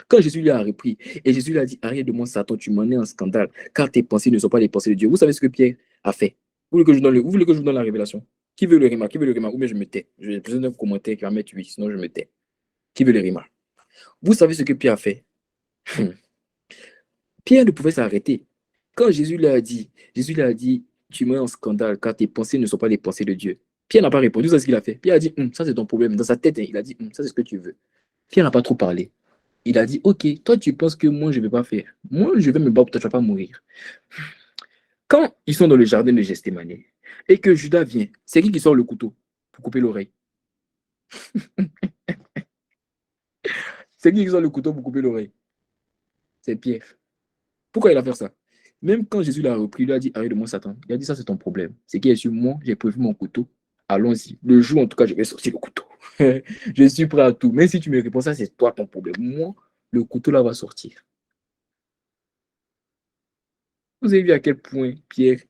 quand Jésus lui a repris, et Jésus lui a dit, arrête de moi, Satan, tu m'en es en scandale, car tes pensées ne sont pas les pensées de Dieu. Vous savez ce que Pierre a fait? Vous voulez que je vous donne la révélation? Qui veut le rima? Qui veut le rima? Ou bien je me tais. J'ai besoin d'un commentaire qui va mettre oui, sinon je me tais. Qui veut le rima? Vous savez ce que Pierre a fait? Pierre ne pouvait s'arrêter. Quand Jésus lui a dit, tu mets en scandale car tes pensées ne sont pas les pensées de Dieu. Pierre n'a pas répondu, c'est ce qu'il a fait. Pierre a dit, ça c'est ton problème. Dans sa tête, il a dit, ça c'est ce que tu veux. Pierre n'a pas trop parlé. Il a dit, ok, toi tu penses que moi je ne vais pas faire. Moi je vais me battre, toi tu ne vas pas mourir. Quand ils sont dans le jardin de Gethsémane et que Judas vient, c'est qui sort le couteau pour couper l'oreille? C'est qui sort le couteau pour couper l'oreille? C'est Pierre. Pourquoi il a fait ça? Même quand Jésus l'a repris, il lui a dit, arrête de moi, Satan. Il a dit, ça, c'est ton problème. C'est qui est sur moi, j'ai prévu mon couteau. Allons-y. Le jour, en tout cas, je vais sortir le couteau. Je suis prêt à tout. Même si tu me réponds ça, c'est toi ton problème. Moi, le couteau là va sortir. Vous avez vu à quel point Pierre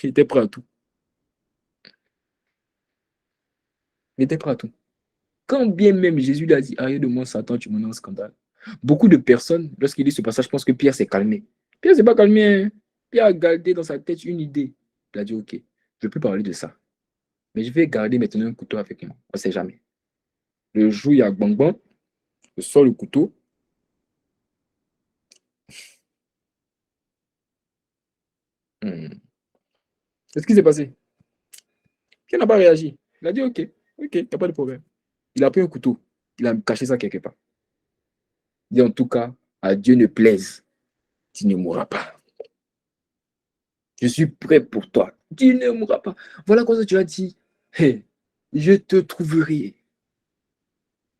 était prêt à tout. Il était prêt à tout. Quand bien même Jésus lui a dit, arrête de moi, Satan, tu m'en as un scandale. Beaucoup de personnes, lorsqu'il lit ce passage, pensent que Pierre s'est calmé. Pierre s'est pas calmé. Hein. Pierre a gardé dans sa tête une idée. Il a dit, ok, je ne veux plus parler de ça. Mais je vais garder maintenant un couteau avec moi. On ne sait jamais. Le jour où il y a bang bang, je sors le couteau. Qu'est-ce qui s'est passé? Pierre n'a pas réagi. Il a dit, ok, il n'y a pas de problème. Il a pris un couteau. Il a caché ça quelque part. Il dit, en tout cas, à Dieu ne plaise, tu ne mourras pas. Je suis prêt pour toi. Tu ne mourras pas. Voilà quoi tu as dit. Hey, je te trouverai.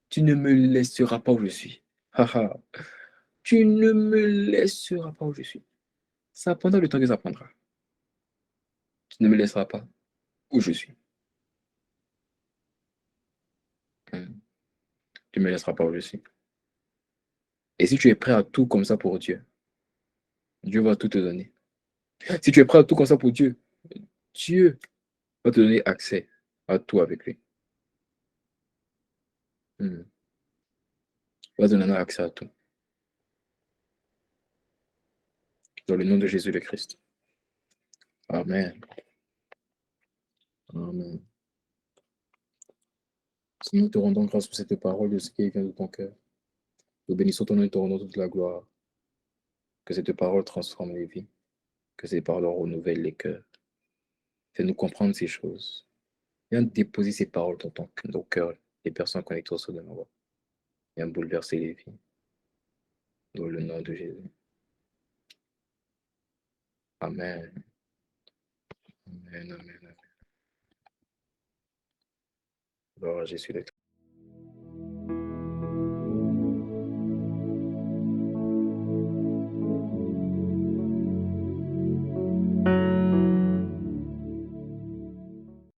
Tu ne me laisseras pas où je suis. Tu ne me laisseras pas où je suis. Ça prendra le temps que ça prendra. Tu ne me laisseras pas où je suis. Tu ne me laisseras pas où je suis. Et si tu es prêt à tout comme ça pour Dieu, Dieu va tout te donner. Si tu es prêt à tout comme ça pour Dieu, Dieu va te donner accès à tout avec lui. Il va te donner accès à tout. Dans le nom de Jésus le Christ. Amen. Amen. Seigneur, nous te rendons grâce pour cette parole de ce qui vient de ton cœur. Nous bénissons ton nom et te rendons toute la gloire. Que cette parole transforme les vies. Que cette parole renouvelle les cœurs. Fais-nous comprendre ces choses. Viens déposer ces paroles dans nos cœurs, les personnes connectées au sein de nos voix. Viens bouleverser les vies. Dans le nom de Jésus. Amen. Amen, amen, amen. Gloire à Jésus le Christ.